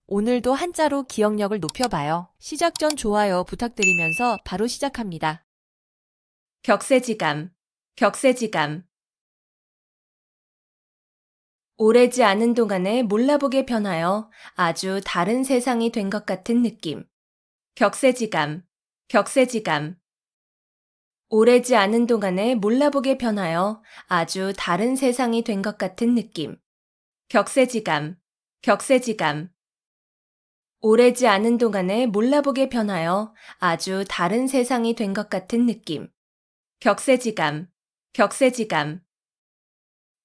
오늘도 한자로 기억력을 높여봐요. 시작 전 좋아요 부탁드리면서 바로 시작합니다. 격세지감, 격세지감. 오래지 않은 동안에 몰라보게 변하여 아주 다른 세상이 된 것 같은 느낌. 격세지감, 격세지감. 오래지 않은 동안에 몰라보게 변하여 아주 다른 세상이 된 것 같은 느낌. 격세지감, 격세지감. 오래지 않은 동안에 몰라보게 변하여 아주 다른 세상이 된 것 같은 느낌. 격세지감, 격세지감.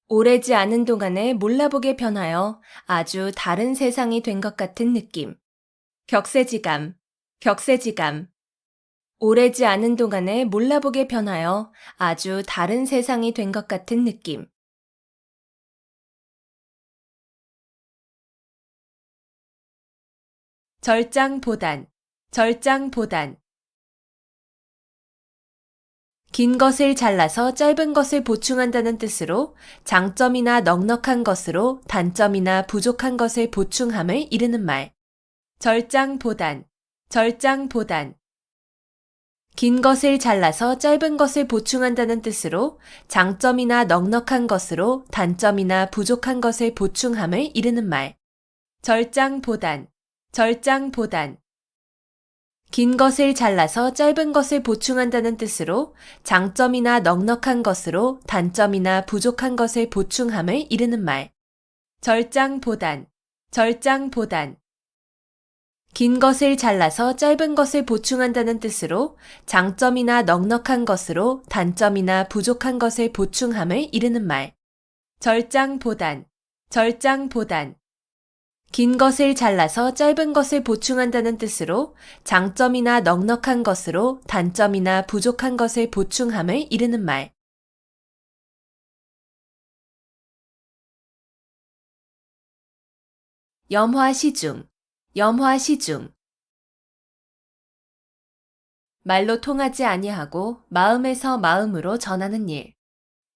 오래지 않은 동안에 몰라보게 변하여 아주 다른 세상이 된 것 같은 느낌. 격세지감, 격세지감. 오래지 않은 동안에 몰라보게 변하여 아주 다른 세상이 된 것 같은 느낌. 절장보단, 절장보단. 긴 것을 잘라서 짧은 것을 보충한다는 뜻으로 장점이나 넉넉한 것으로 단점이나 부족한 것을 보충함을 이르는 말. 절장보단, 절장보단. 긴 것을 잘라서 짧은 것을 보충한다는 뜻으로 장점이나 넉넉한 것으로 단점이나 부족한 것을 보충함을 이르는 말. 절장보단, 절장보단. 긴 것을 잘라서 짧은 것을 보충한다는 뜻으로 장점이나 넉넉한 것으로 단점이나 부족한 것을 보충함을 이르는 말. 절장보단, 절장보단. 긴 것을 잘라서 짧은 것을 보충한다는 뜻으로 장점이나 넉넉한 것으로 단점이나 부족한 것을 보충함을 이르는 말. 절장보단, 절장보단. 긴 것을 잘라서 짧은 것을 보충한다는 뜻으로 장점이나 넉넉한 것으로 단점이나 부족한 것을 보충함을 이르는 말. 염화시중, 염화시중. 말로 통하지 아니하고 마음에서 마음으로 전하는 일.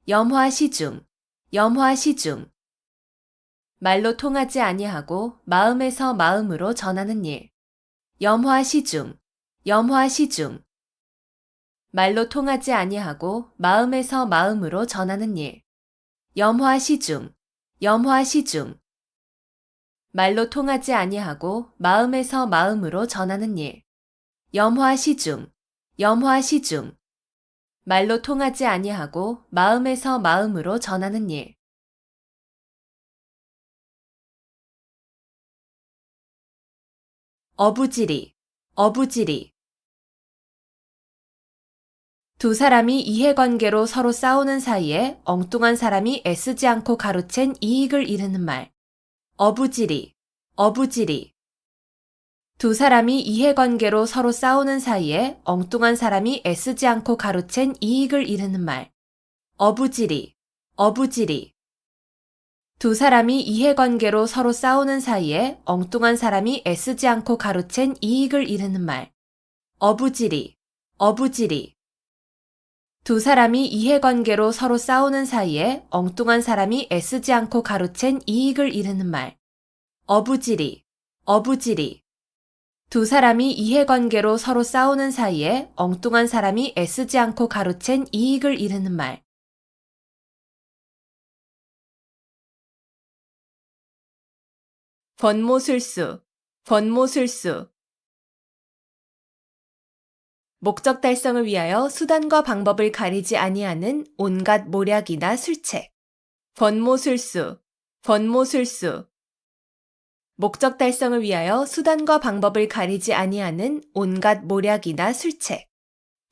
염화시중, 염화시중. 말로 통하지 아니하고 마음에서 마음으로 전하는 일. 염화시중, 염화시중. 말로 통하지 아니하고 마음에서 마음으로 전하는 일. 염화시중, 염화시중. 말로 통하지 아니하고 마음에서 마음으로 전하는 일. 염화시중, 염화시중. 말로 통하지 아니하고 마음에서 마음으로 전하는 일. 어부지리, 어부지리. 두 사람이 이해관계로 서로 싸우는 사이에 엉뚱한 사람이 애쓰지 않고 가로챈 이익을 이르는 말. 어부지리, 어부지리. 두 사람이 이해관계로 서로 싸우는 사이에 엉뚱한 사람이 애쓰지 않고 가로챈 이익을 이르는 말. 어부지리, 어부지리. 두 사람이 이해관계로 서로 싸우는 사이에 엉뚱한 사람이 애쓰지 않고 가로챈 이익을 이르는 말. 어부지리, 어부지리. 두 사람이 이해관계로 서로 싸우는 사이에 엉뚱한 사람이 애쓰지 않고 가로챈 이익을 이르는 말. 어부지리, 어부지리. 두 사람이 이해관계로 서로 싸우는 사이에 엉뚱한 사람이 애쓰지 않고 가로챈 이익을 이르는 말. 권모술수, 권모술수. 목적 달성을 위하여 수단과 방법을 가리지 아니하는 온갖 모략이나 술책. 권모술수, 권모술수. 목적 달성을 위하여 수단과 방법을 가리지 아니하는 온갖 모략이나 술책.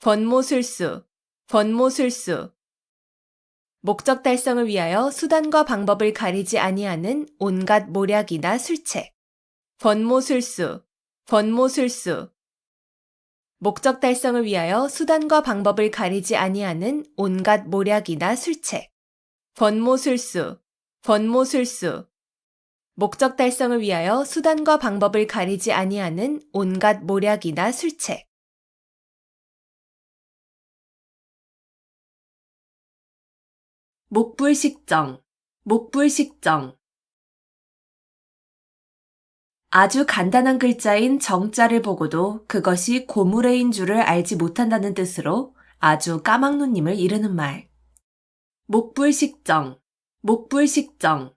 권모술수, 권모술수. 목적 달성을 위하여 수단과 방법을 가리지 아니하는 온갖 모략이나 술책. 권모술수, 권모술수. 목적 달성을 위하여 수단과 방법을 가리지 아니하는 온갖 모략이나 술책. 권모술수, 권모술수. 목적 달성을 위하여 수단과 방법을 가리지 아니하는 온갖 모략이나 술책. 목불식정, 목불식정. 아주 간단한 글자인 정자를 보고도 그것이 고무래인 줄을 알지 못한다는 뜻으로 아주 까막눈님을 이르는 말. 목불식정, 목불식정.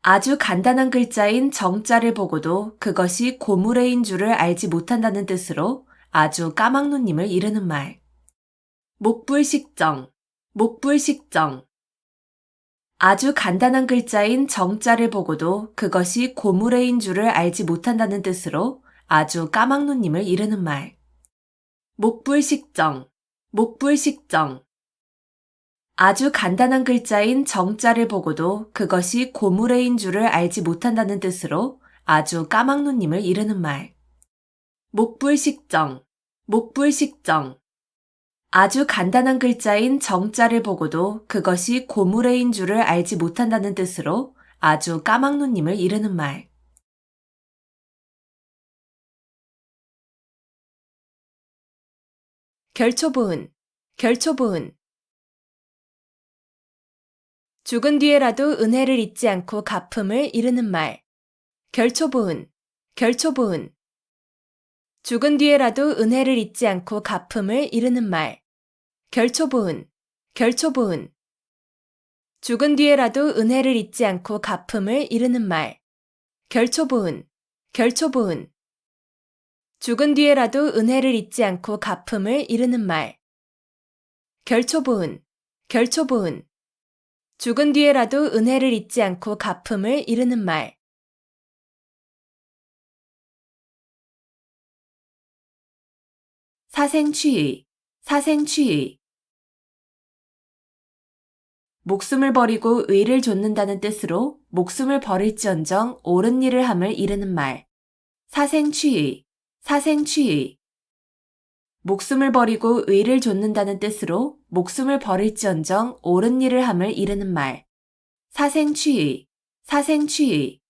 아주 간단한 글자인 정자를 보고도 그것이 고무래인 줄을 알지 못한다는 뜻으로 아주 까막눈님을 이르는 말. 목불식정, 목불식정. 아주 간단한 글자인 정자를 보고도 그것이 고무래인 줄을 알지 못한다는 뜻으로 아주 까막눈님을 이르는 말. 목불식정, 목불식정. 아주 간단한 글자인 정자를 보고도 그것이 고무래인 줄을 알지 못한다는 뜻으로 아주 까막눈님을 이르는 말. 목불식정, 목불식정. 아주 간단한 글자인 정자를 보고도 그것이 고무래인 줄을 알지 못한다는 뜻으로 아주 까막눈님을 이르는 말. 결초부은, 결초부은. 죽은 뒤에라도 은혜를 잊지 않고 갚음을 이르는 말. 결초부은, 결초부은. 죽은 뒤에라도 은혜를 잊지 않고 갚음을 이르는 말. 결초부은, 결초부은. 죽은 뒤에라도 은혜를 잊지 않고 갚음을 이르는 말. 결초부은, 결초부은. 죽은 뒤에라도 은혜를 잊지 않고 갚음을 이르는 말. 결초부은, 결초부은. 죽은 뒤에라도 은혜를 잊지 않고 갚음을 이르는 말. 사생취의, 사생취의. 목숨을 버리고 의를 좇는다는 뜻으로 목숨을 버릴지언정 옳은 일을 함을 이르는 말. 사생취의, 사생취의. 목숨을 버리고 의를 좇는다는 뜻으로 목숨을 버릴지언정 옳은 일을 함을 이르는 말. 사생취의, 사생취의.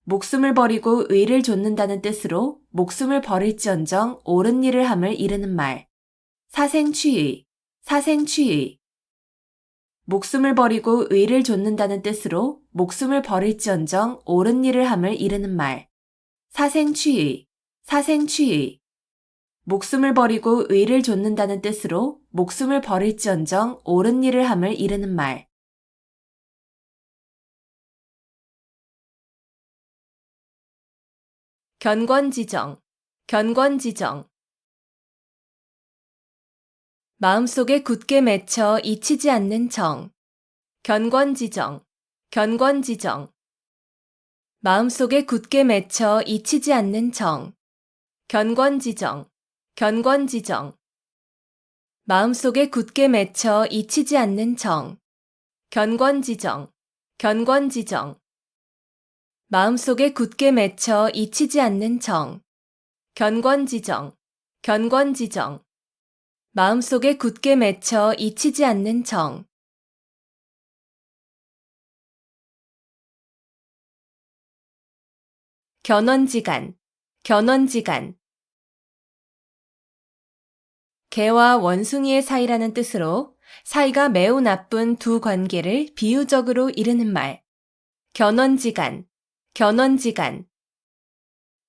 목숨을 버리고 의를 좇는다는 뜻으로 목숨을 버릴지언정 옳은 일을 함을 이르는 말. 사생취의, 사생취의. 목숨을 버리고 의를 좇는다는 뜻으로 목숨을 버릴지언정 옳은 일을 함을 이르는 말. 사생취의, 사생취의. 목숨을 버리고 의를 좇는다는 뜻으로 목숨을 버릴지언정 옳은 일을 함을 이르는 말. 견권지정, 견권지정. 마음속에 굳게 맺혀 잊히지 않는 정. 견권지정, 견권지정. 마음속에 굳게 맺혀 잊히지 않는 정. 견권지정, 견권지정. 마음속에 굳게 맺혀 잊히지 않는 정. 견권지정, 견권지정. 마음속에 굳게 맺혀 잊히지 않는 정. 견권지정, 견권지정. 마음속에 굳게 맺혀 잊히지 않는 정. 견원지간, 견원지간. 개와 원숭이의 사이라는 뜻으로 사이가 매우 나쁜 두 관계를 비유적으로 이르는 말. 견원지간, 견원지간.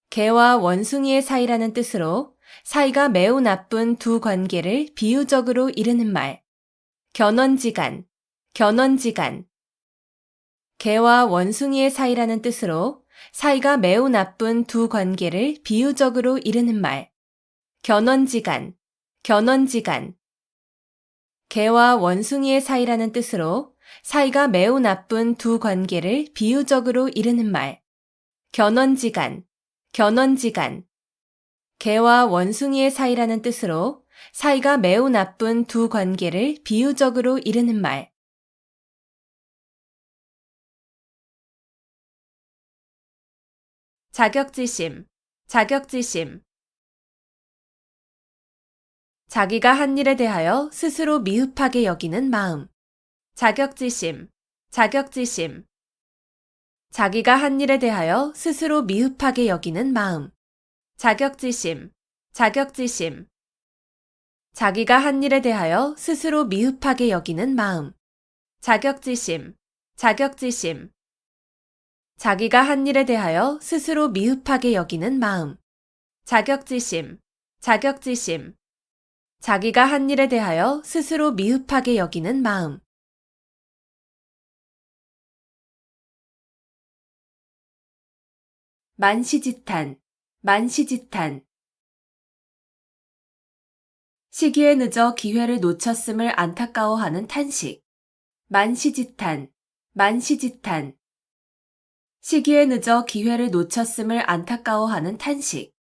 개와 원숭이의 사이라는 뜻으로 사이가 매우 나쁜 두 관계를 비유적으로 이르는 말. 견원지간, 견원지간. 개와 원숭이의 사이라는 뜻으로 사이가 매우 나쁜 두 관계를 비유적으로 이르는 말. 견원지간, 견원지간. 개와 원숭이의 사이라는 뜻으로 사이가 매우 나쁜 두 관계를 비유적으로 이르는 말. 견원지간, 견원지간. 개와 원숭이의 사이라는 뜻으로 사이가 매우 나쁜 두 관계를 비유적으로 이르는 말. 자격지심, 자격지심. 자기가 한 일에 대하여 스스로 미흡하게 여기는 마음. 자격지심, 자격지심. 자기가 한 일에 대하여 스스로 미흡하게 여기는 마음. 자격지심, 자격지심. 자기가 한 일에 대하여 스스로 미흡하게 여기는 마음. 자격지심, 자격지심. 자기가 한 일에 대하여 스스로 미흡하게 여기는 마음. 자격지심, 자격지심. 자기가 한 일에 대하여 스스로 미흡하게 여기는 마음. 만시지탄, 만시지탄. 시기에 늦어 기회를 놓쳤음을 안타까워하는 탄식. 만시지탄, 만시지탄. 시기에 늦어 기회를 놓쳤음을 안타까워하는 탄식.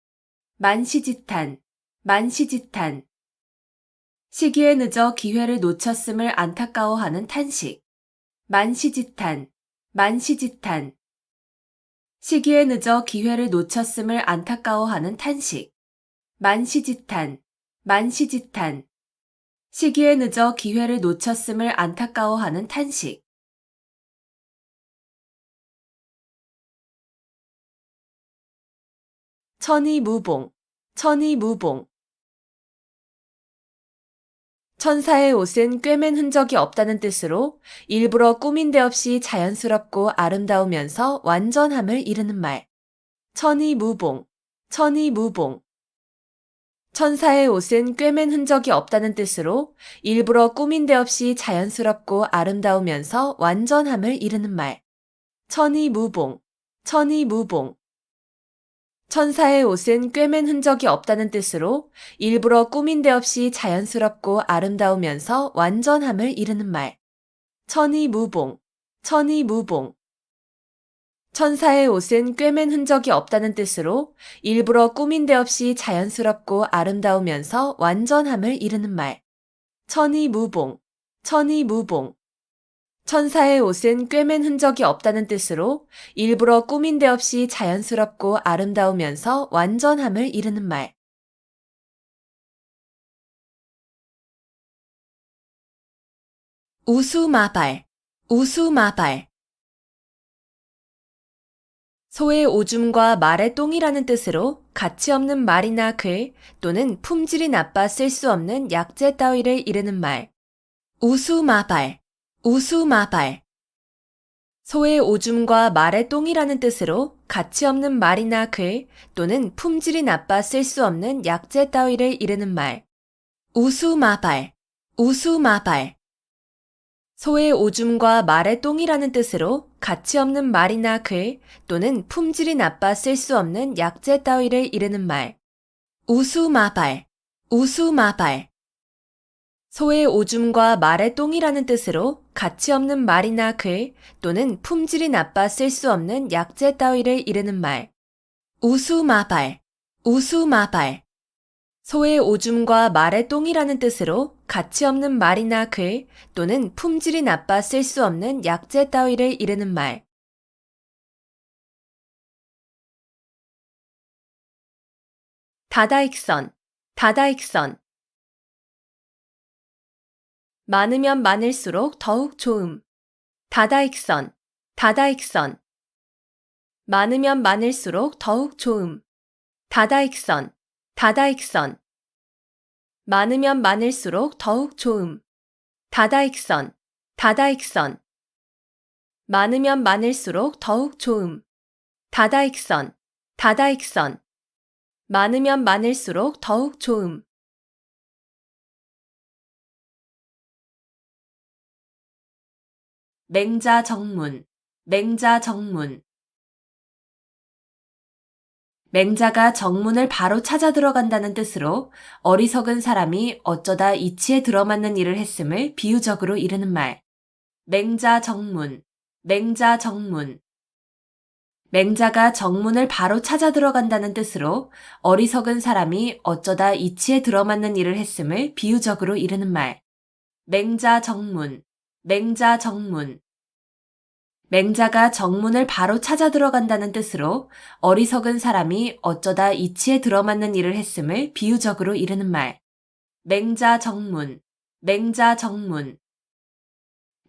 만시지탄, 만시지탄. 시기에 늦어 기회를 놓쳤음을 안타까워하는 탄식. 만시지탄, 만시지탄. 시기에 늦어 기회를 놓쳤음을 안타까워하는 탄식. 만시지탄, 만시지탄. 시기에 늦어 기회를 놓쳤음을 안타까워하는 탄식. 천이무봉, 천이무봉. 천사의 옷은 꿰맨 흔적이 없다는 뜻으로 일부러 꾸민 데 없이 자연스럽고 아름다우면서 완전함을 이루는 말. 천이무봉, 천이무봉. 천사의 옷은 꿰맨 흔적이 없다는 뜻으로 일부러 꾸민 데 없이 자연스럽고 아름다우면서 완전함을 이루는 말. 천이무봉, 천이무봉. 천사의 옷은 꿰맨 흔적이 없다는 뜻으로 일부러 꾸민 데 없이 자연스럽고 아름다우면서 완전함을 이루는 말. 천이무봉, 천이무봉. 천사의 옷은 꿰맨 흔적이 없다는 뜻으로 일부러 꾸민 데 없이 자연스럽고 아름다우면서 완전함을 이루는 말. 천이무봉, 천이무봉. 천사의 옷은 꿰맨 흔적이 없다는 뜻으로 일부러 꾸민 데 없이 자연스럽고 아름다우면서 완전함을 이루는 말. 우수마발, 우수마발. 소의 오줌과 말의 똥이라는 뜻으로 가치 없는 말이나 글 또는 품질이 나빠 쓸 수 없는 약재 따위를 이르는 말. 우수마발, 우수마발. 소의 오줌과 말의 똥이라는 뜻으로 가치 없는 말이나 글 또는 품질이 나빠 쓸 수 없는 약재 따위를 이르는 말. 우수마발, 우수마발. 소의 오줌과 말의 똥이라는 뜻으로 가치 없는 말이나 글 또는 품질이 나빠 쓸 수 없는 약재 따위를 이르는 말. 우수마발, 우수마발. 소의 오줌과 말의 똥이라는 뜻으로 가치 없는 말이나 글 또는 품질이 나빠 쓸 수 없는 약재 따위를 이르는 말. 우수마발, 우수마발. 소의 오줌과 말의 똥이라는 뜻으로 가치 없는 말이나 글 또는 품질이 나빠 쓸 수 없는 약재 따위를 이르는 말. 다다익선, 다다익선. 많으면 많을수록 더욱 좋음. 다다익선, 다다익선. 많으면 많을수록 더욱 좋음. 다다익선, 다다익선. 많으면 많을수록 더욱 좋음. 다다익선, 다다익선. 많으면 많을수록 더욱 좋음. 다다익선, 다다익선. 많으면 많을수록 더욱 좋음. 맹자정문, 맹자정문. 맹자가 정문을 바로 찾아 들어간다는 뜻으로 어리석은 사람이 어쩌다 이치에 들어맞는 일을 했음을 비유적으로 이르는 말. 맹자정문, 맹자정문. 맹자가 정문을 바로 찾아 들어간다는 뜻으로 어리석은 사람이 어쩌다 이치에 들어맞는 일을 했음을 비유적으로 이르는 말. 맹자정문, 맹자정문. 맹자가 정문을 바로 찾아 들어간다는 뜻으로 어리석은 사람이 어쩌다 이치에 들어맞는 일을 했음을 비유적으로 이르는 말. 맹자정문, 맹자정문.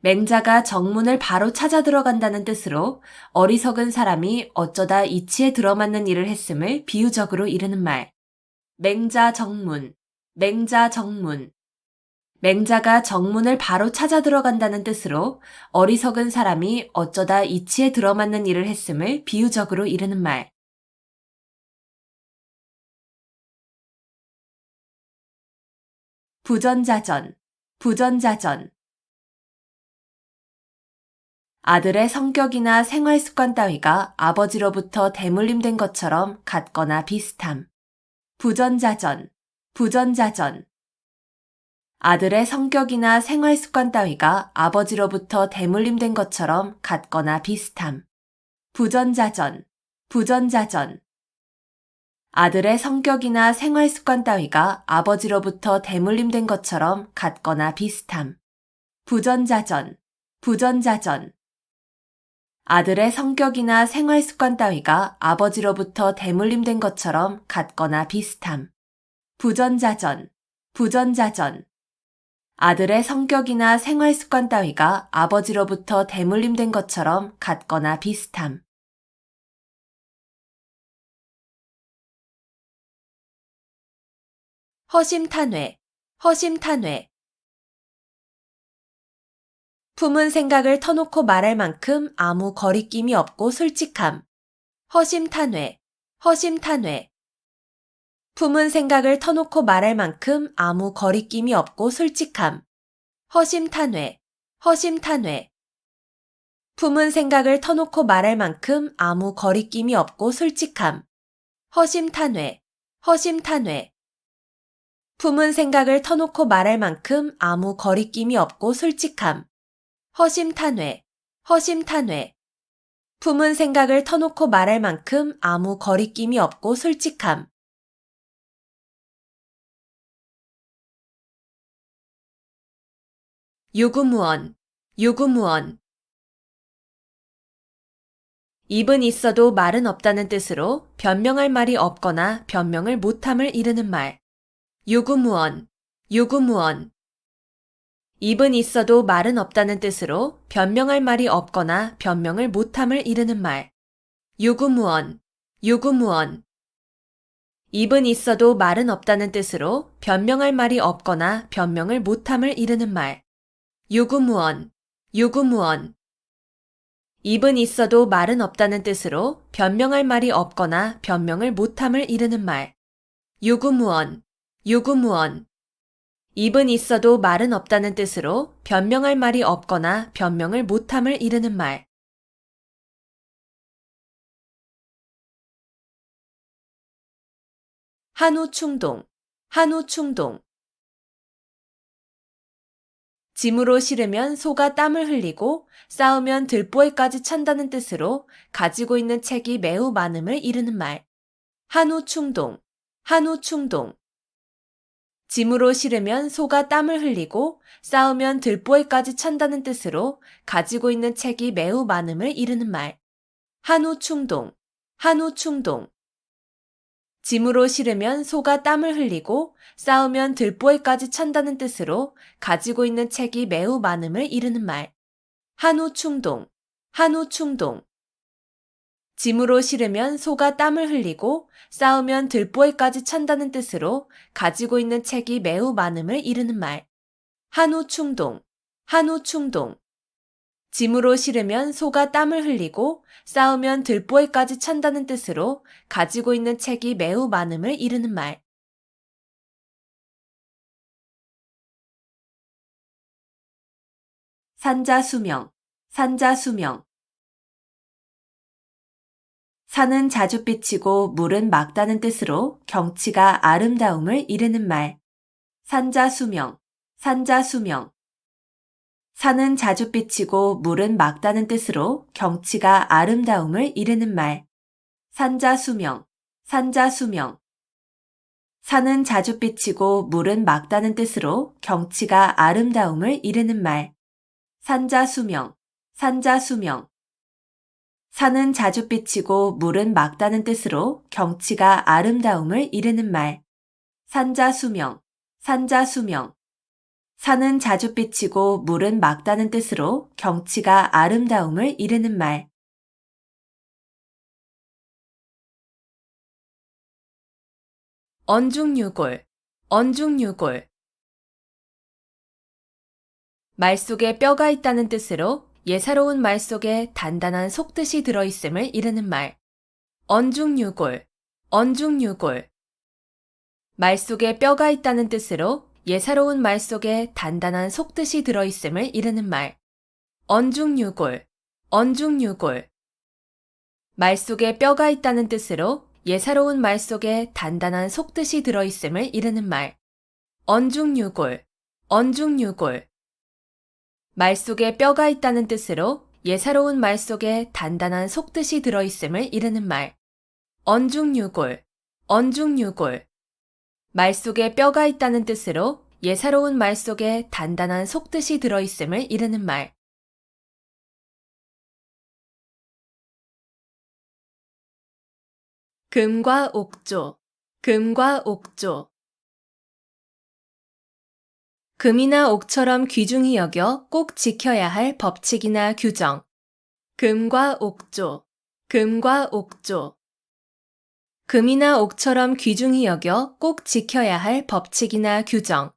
맹자가 정문을 바로 찾아 들어간다는 뜻으로 어리석은 사람이 어쩌다 이치에 들어맞는 일을 했음을 비유적으로 이르는 말. 맹자정문, 맹자정문. 맹자가 정문을 바로 찾아 들어간다는 뜻으로 어리석은 사람이 어쩌다 이치에 들어맞는 일을 했음을 비유적으로 이르는 말. 부전자전, 부전자전. 아들의 성격이나 생활 습관 따위가 아버지로부터 대물림된 것처럼 같거나 비슷함. 부전자전, 부전자전. 아들의 성격이나 생활 습관 따위가 아버지로부터 대물림된 것처럼 같거나 비슷함. 부전자전, 부전자전. 아들의 성격이나 생활 습관 따위가 아버지로부터 대물림된 것처럼 같거나 비슷함. 부전자전, 부전자전. 아들의 성격이나 생활 습관 따위가 아버지로부터 대물림된 것처럼 같거나 비슷함. 부전자전, 부전자전. 아들의 성격이나 생활 습관 따위가 아버지로부터 대물림된 것처럼 같거나 비슷함. 허심탄회, 허심탄회. 품은 생각을 터놓고 말할 만큼 아무 거리낌이 없고 솔직함. 허심탄회, 허심탄회. 품은 생각을 터놓고 말할 만큼 아무 거리낌이 없고 솔직함. 허심탄회, 허심탄회. 품은 생각을 터놓고 말할 만큼 아무 거리낌이 없고 솔직함. 허심탄회, 허심탄회. 품은 생각을 터놓고 말할 만큼 아무 거리낌이 없고 솔직함. 허심탄회, 허심탄회. 품은 생각을 터놓고 말할 만큼 아무 거리낌이 없고 솔직함. 유구무원, 유구무원. 입은 있어도 말은 없다는 뜻으로 변명할 말이 없거나 변명을 못함을 이르는 말. 유구무원, 유구무원. 입은 있어도 말은 없다는 뜻으로 변명할 말이 없거나 변명을 못함을 이르는 말. 유구무원, 유구무원. 입은 있어도 말은 없다는 뜻으로 변명할 말이 없거나 변명을 못함을 이르는 말. 유구무원, 유구무원. 입은 있어도 말은 없다는 뜻으로 변명할 말이 없거나 변명을 못함을 이르는 말. 유구무원, 유구무원. 입은 있어도 말은 없다는 뜻으로 변명할 말이 없거나 변명을 못함을 이르는 말. 한우충동, 한우충동. 짐으로 실으면 소가 땀을 흘리고 싸우면 들보에까지 찬다는 뜻으로 가지고 있는 책이 매우 많음을 이르는 말. 한우충동, 한우충동. 짐으로 실으면 소가 땀을 흘리고 싸우면 들보에까지 찬다는 뜻으로 가지고 있는 책이 매우 많음을 이르는 말. 한우충동, 한우충동. 짐으로 실으면 소가 땀을 흘리고 싸우면 들보에까지 찬다는 뜻으로 가지고 있는 책이 매우 많음을 이르는 말. 한우충동, 한우충동. 짐으로 실으면 소가 땀을 흘리고 싸우면 들보에까지 찬다는 뜻으로 가지고 있는 책이 매우 많음을 이르는 말. 한우충동, 한우충동. 짐으로 실으면 소가 땀을 흘리고 싸우면 들보에까지 찬다는 뜻으로 가지고 있는 책이 매우 많음을 이르는 말. 산자수명, 산자수명. 산은 자주 삐치고 물은 맑다는 뜻으로 경치가 아름다움을 이르는 말. 산자수명, 산자수명. 산은 자주 삐치고 물은 맑다는 뜻으로 경치가 아름다움을 이르는 말. 산자수명, 산자수명. 산은 자주 삐치고 물은 맑다는 뜻으로 경치가 아름다움을 이르는 말. 산자수명, 산자수명. 산은 자주 삐치고 물은 맑다는 뜻으로 경치가 아름다움을 이르는 말. 산자수명, 산자수명. 산은 자주 삐치고 물은 맑다는 뜻으로 경치가 아름다움을 이르는 말. 언중유골, 언중유골. 말 속에 뼈가 있다는 뜻으로 예사로운 말 속에 단단한 속뜻이 들어있음을 이르는 말. 언중유골, 언중유골. 말 속에 뼈가 있다는 뜻으로 예사로운 말 속에 단단한 속뜻이 들어있음을 이르는 말. 언중유골, 언중유골. 말 속에 뼈가 있다는 뜻으로 예사로운 말 속에 단단한 속뜻이 들어있음을 이르는 말. 언중유골, 언중유골. 말 속에 뼈가 있다는 뜻으로 예사로운 말 속에 단단한 속뜻이 들어있음을 이르는 말. 언중유골, 언중유골. 말 속에 뼈가 있다는 뜻으로 예사로운 말 속에 단단한 속뜻이 들어있음을 이르는 말. 금과 옥조, 금과 옥조. 금이나 옥처럼 귀중히 여겨 꼭 지켜야 할 법칙이나 규정. 금과 옥조, 금과 옥조. 금이나 옥처럼 귀중히 여겨 꼭 지켜야 할 법칙이나 규정.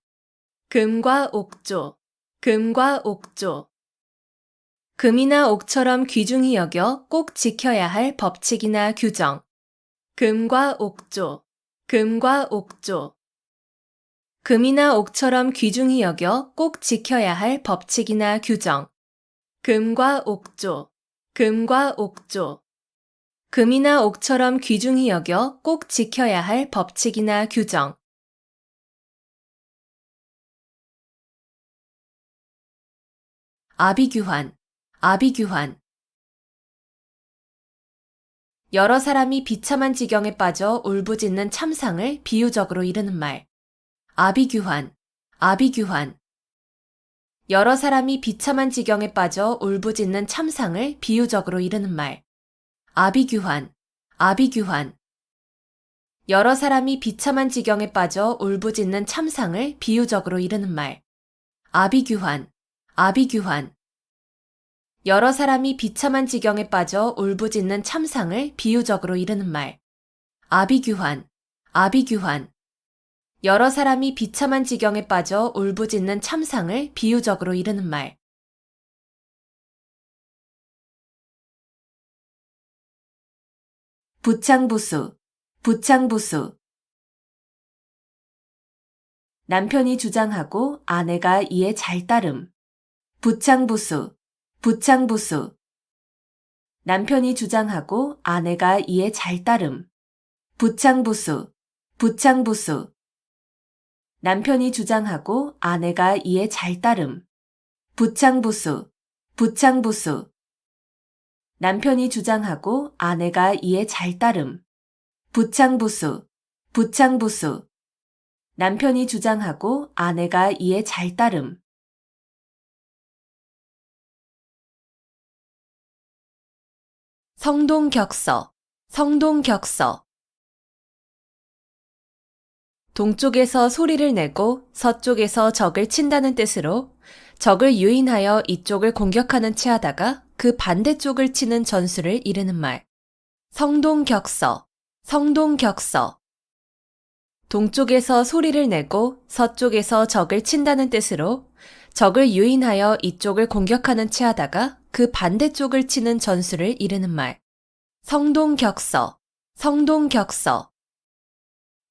금과 옥조, 금과 옥조. 금이나 옥처럼 귀중히 여겨 꼭 지켜야 할 법칙이나 규정. 금과 옥조, 금과 옥조. 금이나 옥처럼 귀중히 여겨 꼭 지켜야 할 법칙이나 규정. 금과 옥조, 금과 옥조. 금이나 옥처럼 귀중히 여겨 꼭 지켜야 할 법칙이나 규정. 아비규환, 아비규환. 여러 사람이 비참한 지경에 빠져 울부짖는 참상을 비유적으로 이르는 말. 아비규환, 아비규환. 여러 사람이 비참한 지경에 빠져 울부짖는 참상을 비유적으로 이르는 말. 아비규환, 아비규환. 여러 사람이 비참한 지경에 빠져 울부짖는 참상을 비유적으로 이르는 말. 아비규환, 아비규환. 여러 사람이 비참한 지경에 빠져 울부짖는 참상을 비유적으로 이르는 말. 아비규환, 아비규환. 여러 사람이 비참한 지경에 빠져 울부짖는 참상을 비유적으로 이르는 말. 부창부수, 부창부수. 남편이 주장하고 아내가 이에 잘 따름. 부창부수, 부창부수. 남편이 주장하고 아내가 이에 잘 따름. 부창부수, 부창부수. 남편이 주장하고 아내가 이에 잘 따름. 부창부수, 부창부수. 남편이 주장하고 아내가 이에 잘 따름. 부창부수, 부창부수. 남편이 주장하고 아내가 이에 잘 따름. 성동격서, 성동격서. 동쪽에서 소리를 내고 서쪽에서 적을 친다는 뜻으로 적을 유인하여 이쪽을 공격하는 체하다가 그 반대쪽을 치는 전술을 이르는 말. 성동격서, 성동격서. 동쪽에서 소리를 내고 서쪽에서 적을 친다는 뜻으로 적을 유인하여 이쪽을 공격하는 체하다가 그 반대쪽을 치는 전술을 이르는 말. 성동격서, 성동격서.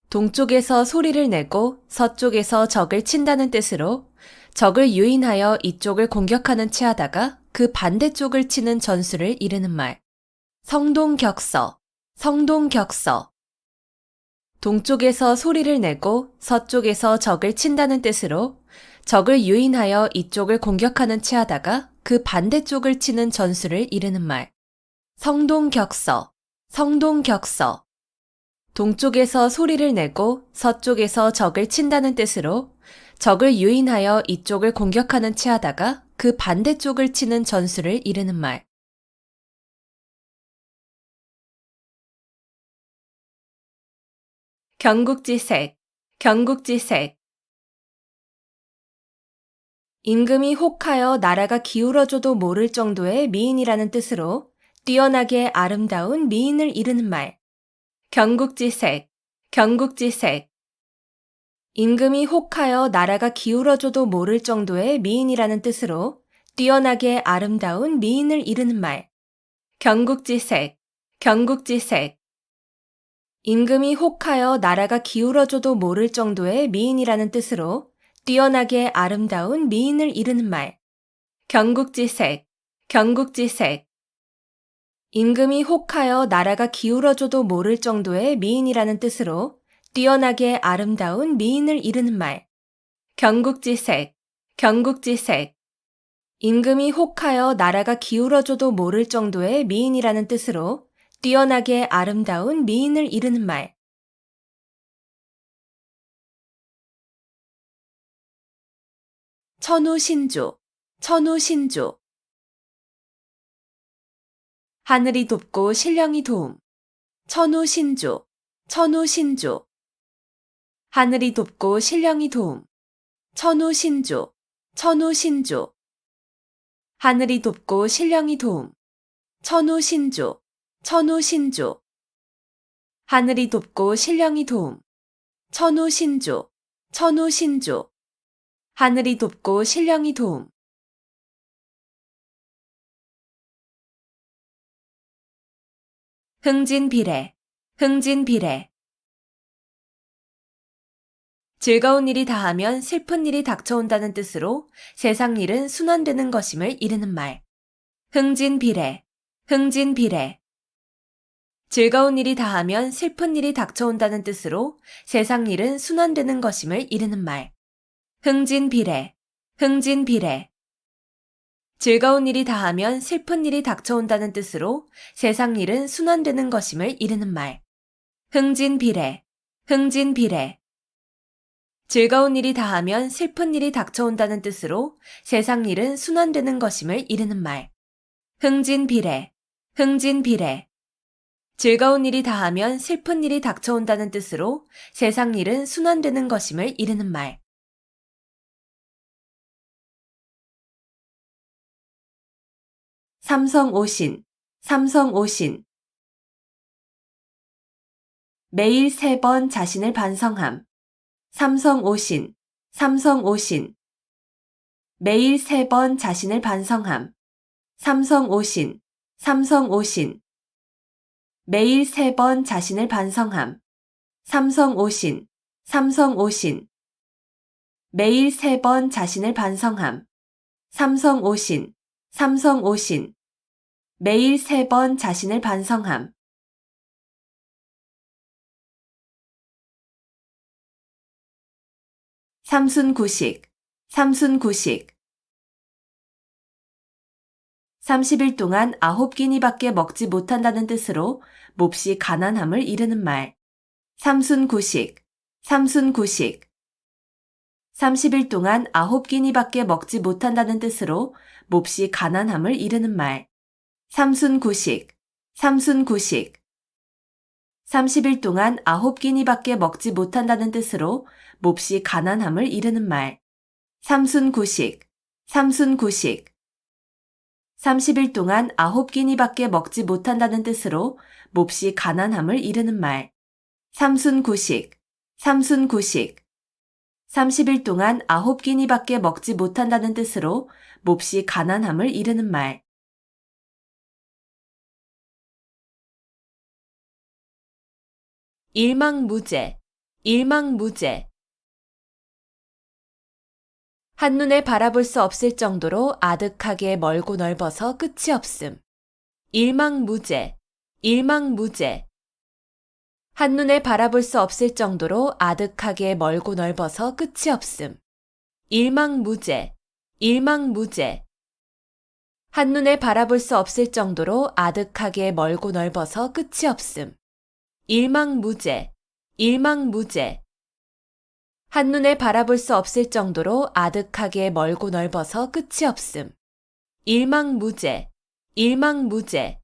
동쪽에서 소리를 내고 서쪽에서 적을 친다는 뜻으로 적을 유인하여 이쪽을 공격하는 체하다가 그 반대쪽을 치는 전술을 이르는 말. 성동격서, 성동격서. 동쪽에서 소리를 내고 서쪽에서 적을 친다는 뜻으로 적을 유인하여 이쪽을 공격하는 체하다가 그 반대쪽을 치는 전술을 이르는 말. 성동격서, 성동격서. 동쪽에서 소리를 내고 서쪽에서 적을 친다는 뜻으로 적을 유인하여 이쪽을 공격하는 체하다가 그 반대쪽을 치는 전술을 이르는 말. 경국지색, 경국지색. 임금이 혹하여 나라가 기울어져도 모를 정도의 미인이라는 뜻으로 뛰어나게 아름다운 미인을 이르는 말. 경국지색, 경국지색. 임금이 혹하여 나라가 기울어져도 모를 정도의 미인이라는 뜻으로 뛰어나게 아름다운 미인을 이르는 말. 경국지색, 경국지색. 임금이 혹하여 나라가 기울어져도 모를 정도의 미인이라는 뜻으로 뛰어나게 아름다운 미인을 이르는 말. 경국지색, 경국지색. 임금이 혹하여 나라가 기울어져도 모를 정도의 미인이라는 뜻으로 뛰어나게 아름다운 미인을 이르는 말. 경국지색, 경국지색. 임금이 혹하여 나라가 기울어져도 모를 정도의 미인이라는 뜻으로 뛰어나게 아름다운 미인을 이르는 말. 천우신조, 천우신조. 하늘이 돕고 신령이 도움. 천우신조, 천우신조. 하늘이 돕고 신령이 도움. 천우신조, 천우신조. 하늘이 돕고 신령이 도움. 천우신조, 천우신조. 하늘이 돕고 신령이 도움. 천우신조, 천우신조. 하늘이 돕고 신령이 도움. 흥진비례, 흥진비례. 즐거운 일이 다하면 슬픈 일이 닥쳐온다는 뜻으로 세상 일은 순환되는 것임을 이르는 말. 흥진비례, 흥진비례. 즐거운 일이 다하면 슬픈 일이 닥쳐온다는 뜻으로 세상 일은 순환되는 것임을 이르는 말. 흥진비례, 흥진비례. 즐거운 일이 다하면 슬픈 일이 닥쳐온다는 뜻으로 세상 일은 순환되는 것임을 이르는 말. 흥진비례, 흥진비례. 즐거운 일이 다하면 슬픈 일이 닥쳐온다는 뜻으로 세상 일은 순환되는 것임을 이르는 말. 흥진비례, 흥진비례. 즐거운 일이 다하면 슬픈 일이 닥쳐온다는 뜻으로 세상 일은 순환되는 것임을 이르는 말. 삼성오신, 삼성오신. 매일 3번 자신을 반성함. 삼성오신, 삼성오신. 매일 3번 자신을 반성함. 삼성오신, 삼성오신. 매일 3번 자신을 반성함. 삼성오신, 삼성오신. 매일 3번 자신을 반성함. 삼성오신, 삼성오신. 매일 3번 자신을 반성함. 삼순구식, 삼순구식. 30일 동안 9끼니밖에 먹지 못한다는 뜻으로 몹시 가난함을 이르는 말. 삼순구식, 삼순구식. 30일 동안 9끼니밖에 먹지 못한다는 뜻으로 몹시 가난함을 이르는 말. 삼순구식, 삼순구식. 30일 동안 9끼니밖에 먹지 못한다는 뜻으로 몹시 가난함을 이르는 말. 삼순구식, 삼순구식. 30일 동안 9끼니밖에 먹지 못한다는 뜻으로 몹시 가난함을 이르는 말. 삼순구식, 삼순구식. 30일 동안 9끼니밖에 먹지 못한다는 뜻으로 몹시 가난함을 이르는 말. 일망무제, 일망무제. 한눈에 바라볼 수 없을 정도로 아득하게 멀고 넓어서 끝이 없음. 일망무제, 일망무제. 한눈에 바라볼 수 없을 정도로 아득하게 멀고 넓어서 끝이 없음. 일망무제, 일망무제. 한눈에 바라볼 수 없을 정도로 아득하게 멀고 넓어서 끝이 없음. 일망무제, 일망무제. 한눈에 바라볼 수 없을 정도로 아득하게 멀고 넓어서 끝이 없음. 일망무제, 일망무제.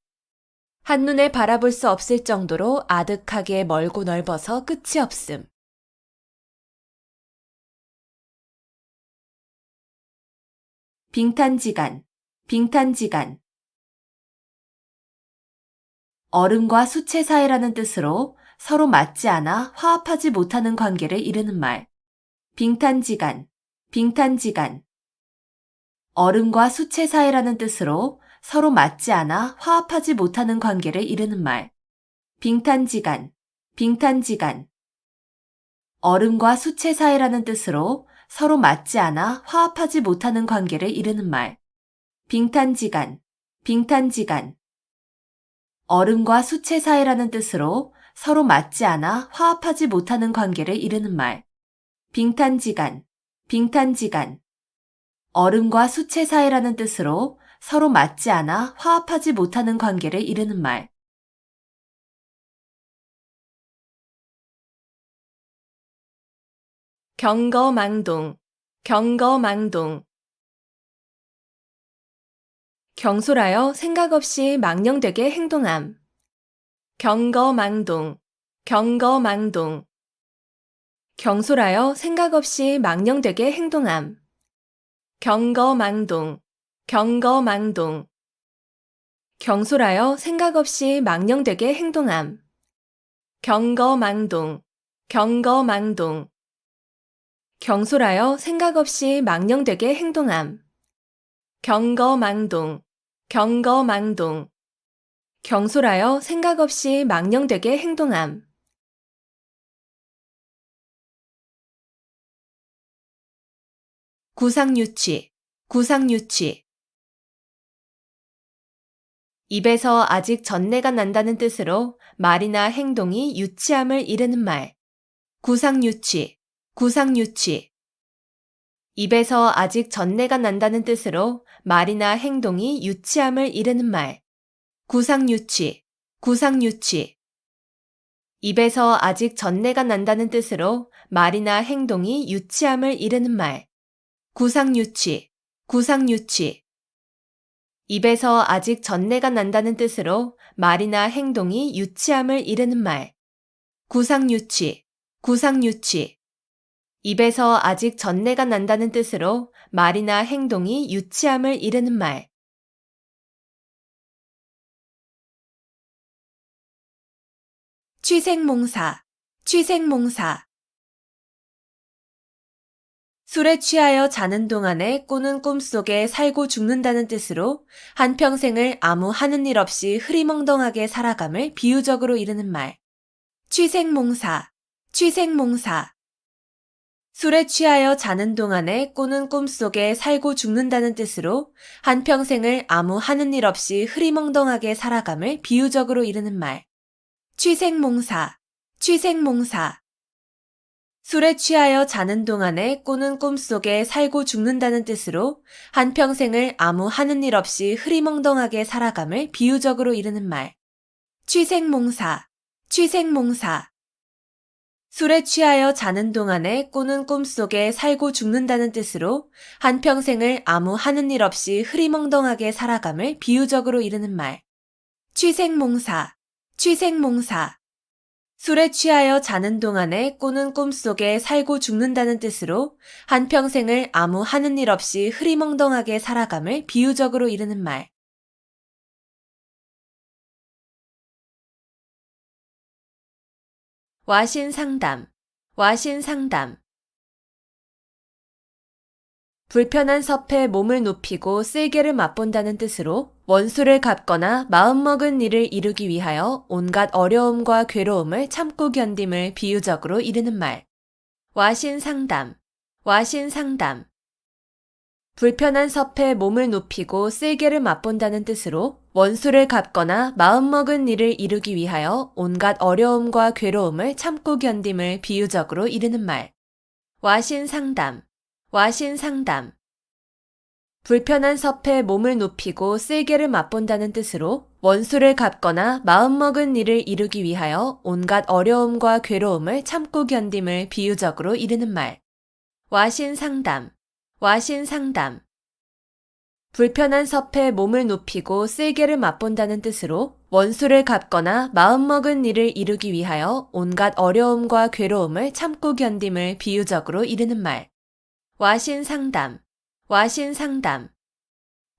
한눈에 바라볼 수 없을 정도로 아득하게 멀고 넓어서 끝이 없음. 빙탄지간, 빙탄지간. 얼음과 수채 사이라는 뜻으로 서로 맞지 않아 화합하지 못하는 관계를 이르는 말. 빙탄지간, 빙탄지간. 얼음과 수채 사이라는 뜻으로 서로 맞지 않아 화합하지 못하는 관계를 이르는 말. 빙탄지간, 빙탄지간. 얼음과 수채 사이라는 뜻으로 서로 맞지 않아 화합하지 못하는 관계를 이르는 말. 빙탄지간, 빙탄지간. 얼음과 수채 사이라는 뜻으로 서로 맞지 않아 화합하지 못하는 관계를 이르는 말. 빙탄지간, 빙탄지간. 얼음과 수채 사이라는 뜻으로 서로 맞지 않아 화합하지 못하는 관계를 이르는 말. 경거망동, 경거망동. 경솔하여 생각 없이 망령되게 행동함. 경거망동, 경거망동. 경솔하여 생각 없이 망령되게 행동함. 경거망동, 경거망동. 경솔하여 생각 없이 망령되게 행동함. 경거망동, 경거망동. 경솔하여 생각 없이 망령되게 행동함. 경거망동, 경거망동. 경솔하여 생각 없이 망령되게 행동함. 구상유치, 구상유치. 입에서 아직 전내가 난다는 뜻으로 말이나 행동이 유치함을 이르는 말. 구상유치, 구상유치. 입에서 아직 전내가 난다는 뜻으로 말이나 행동이 유치함을 이르는 말. 구상유치, 구상유치. 입에서 아직 전내가 난다는 뜻으로 말이나 행동이 유치함을 이르는 말. 구상유치, 구상유치. 입에서 아직 전내가 난다는 뜻으로 말이나 행동이 유치함을 이르는 말. 구상유치, 구상유치. 입에서 아직 전내가 난다는 뜻으로 말이나 행동이 유치함을 이르는 말. 취생몽사, 취생몽사. 술에 취하여 자는 동안에 꾸는 꿈속에 살고 죽는다는 뜻으로 한평생을 아무 하는 일 없이 흐리멍덩하게 살아감을 비유적으로 이르는 말. 취생몽사, 취생몽사. 술에 취하여 자는 동안에 꾸는 꿈속에 살고 죽는다는 뜻으로 한평생을 아무 하는 일 없이 흐리멍덩하게 살아감을 비유적으로 이르는 말. 취생몽사, 취생몽사. 술에 취하여 자는 동안에 꾸는 꿈속에 살고 죽는다는 뜻으로 한평생을 아무 하는 일 없이 흐리멍덩하게 살아감을 비유적으로 이르는 말. 취생몽사, 취생몽사. 술에 취하여 자는 동안에 꾸는 꿈속에 살고 죽는다는 뜻으로 한평생을 아무 하는 일 없이 흐리멍덩하게 살아감을 비유적으로 이르는 말. 취생몽사, 취생몽사. 술에 취하여 자는 동안에 꾸는 꿈속에 살고 죽는다는 뜻으로 한평생을 아무 하는 일 없이 흐리멍덩하게 살아감을 비유적으로 이르는 말. 와신상담, 와신상담. 불편한 섭에 몸을 눕히고 쓸개를 맛본다는 뜻으로 원수를 갚거나 마음먹은 일을 이루기 위하여 온갖 어려움과 괴로움을 참고 견딤을 비유적으로 이르는 말. 와신상담, 와신상담. 불편한 섭에 몸을 눕히고 쓸개를 맛본다는 뜻으로 원수를 갚거나 마음먹은 일을 이루기 위하여 온갖 어려움과 괴로움을 참고 견딤을 비유적으로 이르는 말. 와신상담, 와신상담. 불편한 섭에 몸을 눕히고 쓸개를 맛본다는 뜻으로 원수를 갚거나 마음먹은 일을 이루기 위하여 온갖 어려움과 괴로움을 참고 견딤을 비유적으로 이르는 말. 와신상담, 와신상담. 불편한 섭에 몸을 눕히고 쓸개를 맛본다는 뜻으로 원수를 갚거나 마음먹은 일을 이루기 위하여 온갖 어려움과 괴로움을 참고 견딤을 비유적으로 이르는 말. 와신상담, 와신상담.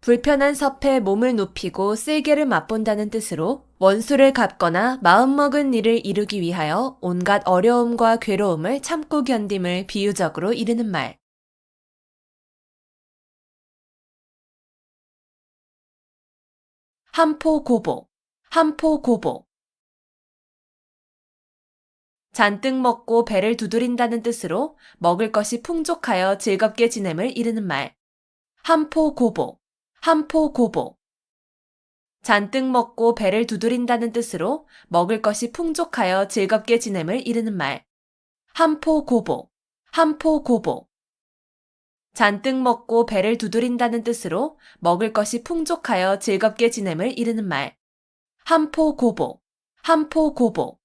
불편한 섭에 몸을 눕히고 쓸개를 맛본다는 뜻으로 원수를 갚거나 마음먹은 일을 이루기 위하여 온갖 어려움과 괴로움을 참고 견딤을 비유적으로 이르는 말. 한포고복, 한포고복. 잔뜩 먹고 배를 두드린다는 뜻으로 먹을 것이 풍족하여 즐겁게 지냄을 이르는 말. 한포고복, 한포고복. 잔뜩 먹고 배를 두드린다는 뜻으로 먹을 것이 풍족하여 즐겁게 지냄을 이르는 말. 한포고복, 한포고복. 잔뜩 먹고 배를 두드린다는 뜻으로 먹을 것이 풍족하여 즐겁게 지냄을 이르는 말. 한포고복, 한포고복.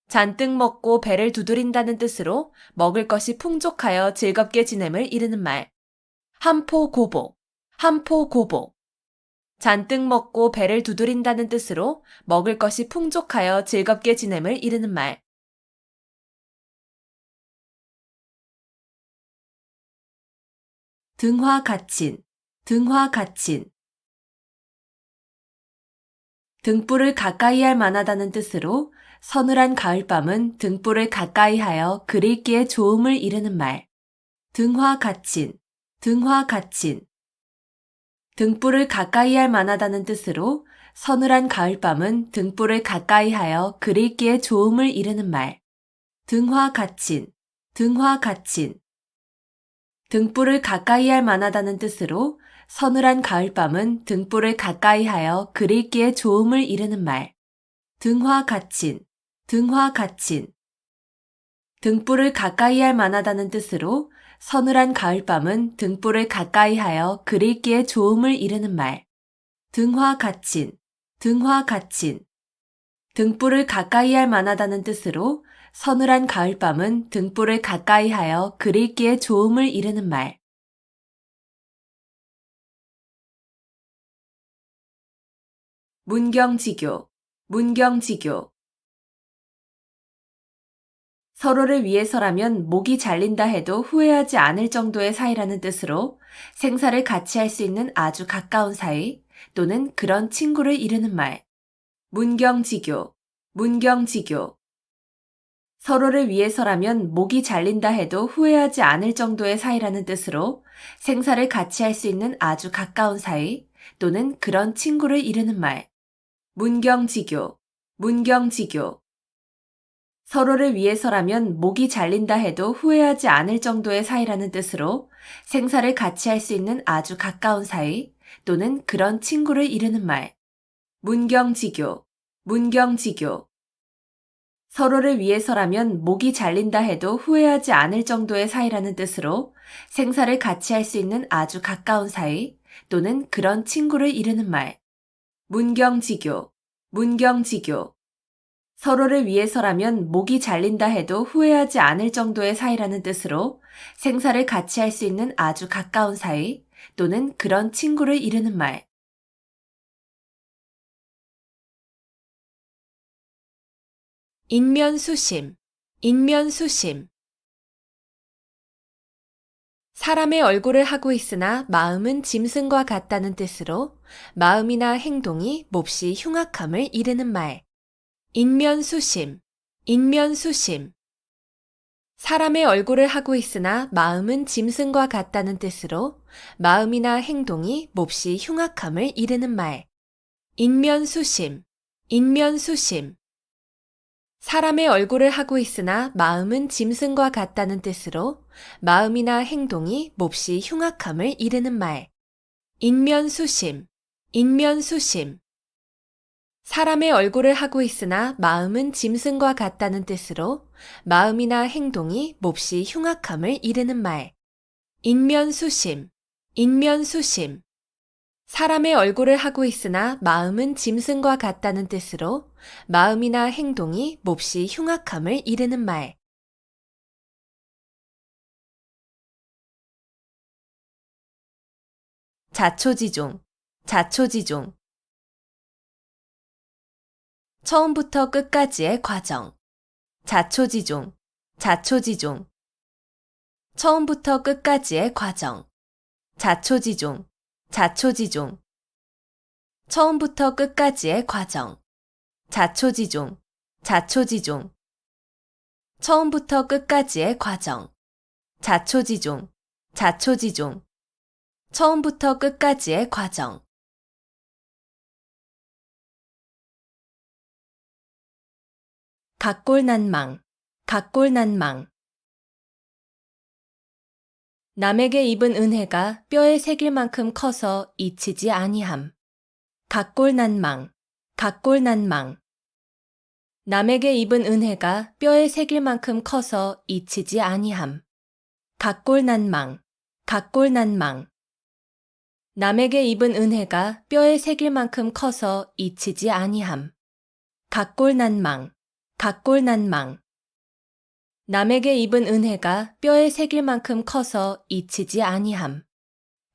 잔뜩 먹고 배를 두드린다는 뜻으로 먹을 것이 풍족하여 즐겁게 지냄을 이르는 말. 한포고복, 한포고복. 잔뜩 먹고 배를 두드린다는 뜻으로 먹을 것이 풍족하여 즐겁게 지냄을 이르는 말. 등화가친, 등화가친. 등불을 가까이 할 만하다는 뜻으로 서늘한 가을밤은 등불을 가까이 하여 그릴기에 좋음을 이르는 말. 등화가친, 등화가친. 등불을 가까이 할 만하다는 뜻으로 서늘한 가을밤은 등불을 가까이 하여 그릴기에 좋음을 이르는 말. 등화가친, 등화가친. 등불을 가까이 할 만하다는 뜻으로 서늘한 가을밤은 등불을 가까이 하여 그릴기에 좋음을 이르는 말. 등화가친, 등화가친. 등불을 가까이 할 만하다는 뜻으로 서늘한 가을밤은 등불을 가까이 하여 그릴기에 좋음을 이르는 말. 등화가친, 등화가친. 등불을 가까이 할 만하다는 뜻으로 서늘한 가을밤은 등불을 가까이 하여 그릴기에 좋음을 이르는 말. 문경지교, 문경지교. 서로를 위해서라면 목이 잘린다 해도 후회하지 않을 정도의 사이라는 뜻으로 생사를 같이 할 수 있는 아주 가까운 사이 또는 그런 친구를 이르는 말. 문경지교, 문경지교. 서로를 위해서라면 목이 잘린다 해도 후회하지 않을 정도의 사이라는 뜻으로 생사를 같이 할 수 있는 아주 가까운 사이 또는 그런 친구를 이르는 말. 문경지교, 문경지교. 서로를 위해서라면 목이 잘린다 해도 후회하지 않을 정도의 사이라는 뜻으로 생사를 같이 할 수 있는 아주 가까운 사이 또는 그런 친구를 이르는 말. 문경지교, 문경지교. 서로를 위해서라면 목이 잘린다 해도 후회하지 않을 정도의 사이라는 뜻으로 생사를 같이 할 수 있는 아주 가까운 사이 또는 그런 친구를 이르는 말. 문경지교, 문경지교. 서로를 위해서라면 목이 잘린다 해도 후회하지 않을 정도의 사이라는 뜻으로 생사를 같이 할 수 있는 아주 가까운 사이 또는 그런 친구를 이르는 말. 인면수심, 인면수심. 사람의 얼굴을 하고 있으나 마음은 짐승과 같다는 뜻으로 마음이나 행동이 몹시 흉악함을 이르는 말. 인면수심, 인면수심. 사람의 얼굴을 하고 있으나 마음은 짐승과 같다는 뜻으로 마음이나 행동이 몹시 흉악함을 이르는 말. 인면수심, 인면수심. 사람의 얼굴을 하고 있으나 마음은 짐승과 같다는 뜻으로 마음이나 행동이 몹시 흉악함을 이르는 말. 인면수심, 인면수심. 사람의 얼굴을 하고 있으나 마음은 짐승과 같다는 뜻으로 마음이나 행동이 몹시 흉악함을 이르는 말. 인면수심, 인면수심. 사람의 얼굴을 하고 있으나 마음은 짐승과 같다는 뜻으로 마음이나 행동이 몹시 흉악함을 이르는 말. 자초지종, 자초지종. 처음부터 끝까지의 과정. 자초지종, 자초지종. 처음부터 끝까지의 과정. 자초지종, 자초지종. 처음부터 끝까지의 과정. 자초지종, 자초지종. 처음부터 끝까지의 과정. 자초지종, 자초지종. 처음부터 끝까지의 과정. 각골난망, 각골난망. 남에게 입은 은혜가 뼈에 새길 만큼 커서 잊히지 아니함. 각골난망, 각골난망. 남에게 입은 은혜가 뼈에 새길 만큼 커서 잊히지 아니함. 각골난망, 각골난망. 남에게 입은 은혜가 뼈에 새길 만큼 커서 잊히지 아니함. 각골난망, 각골난망. 남에게 입은 은혜가 뼈에 새길 만큼 커서 잊히지 아니함.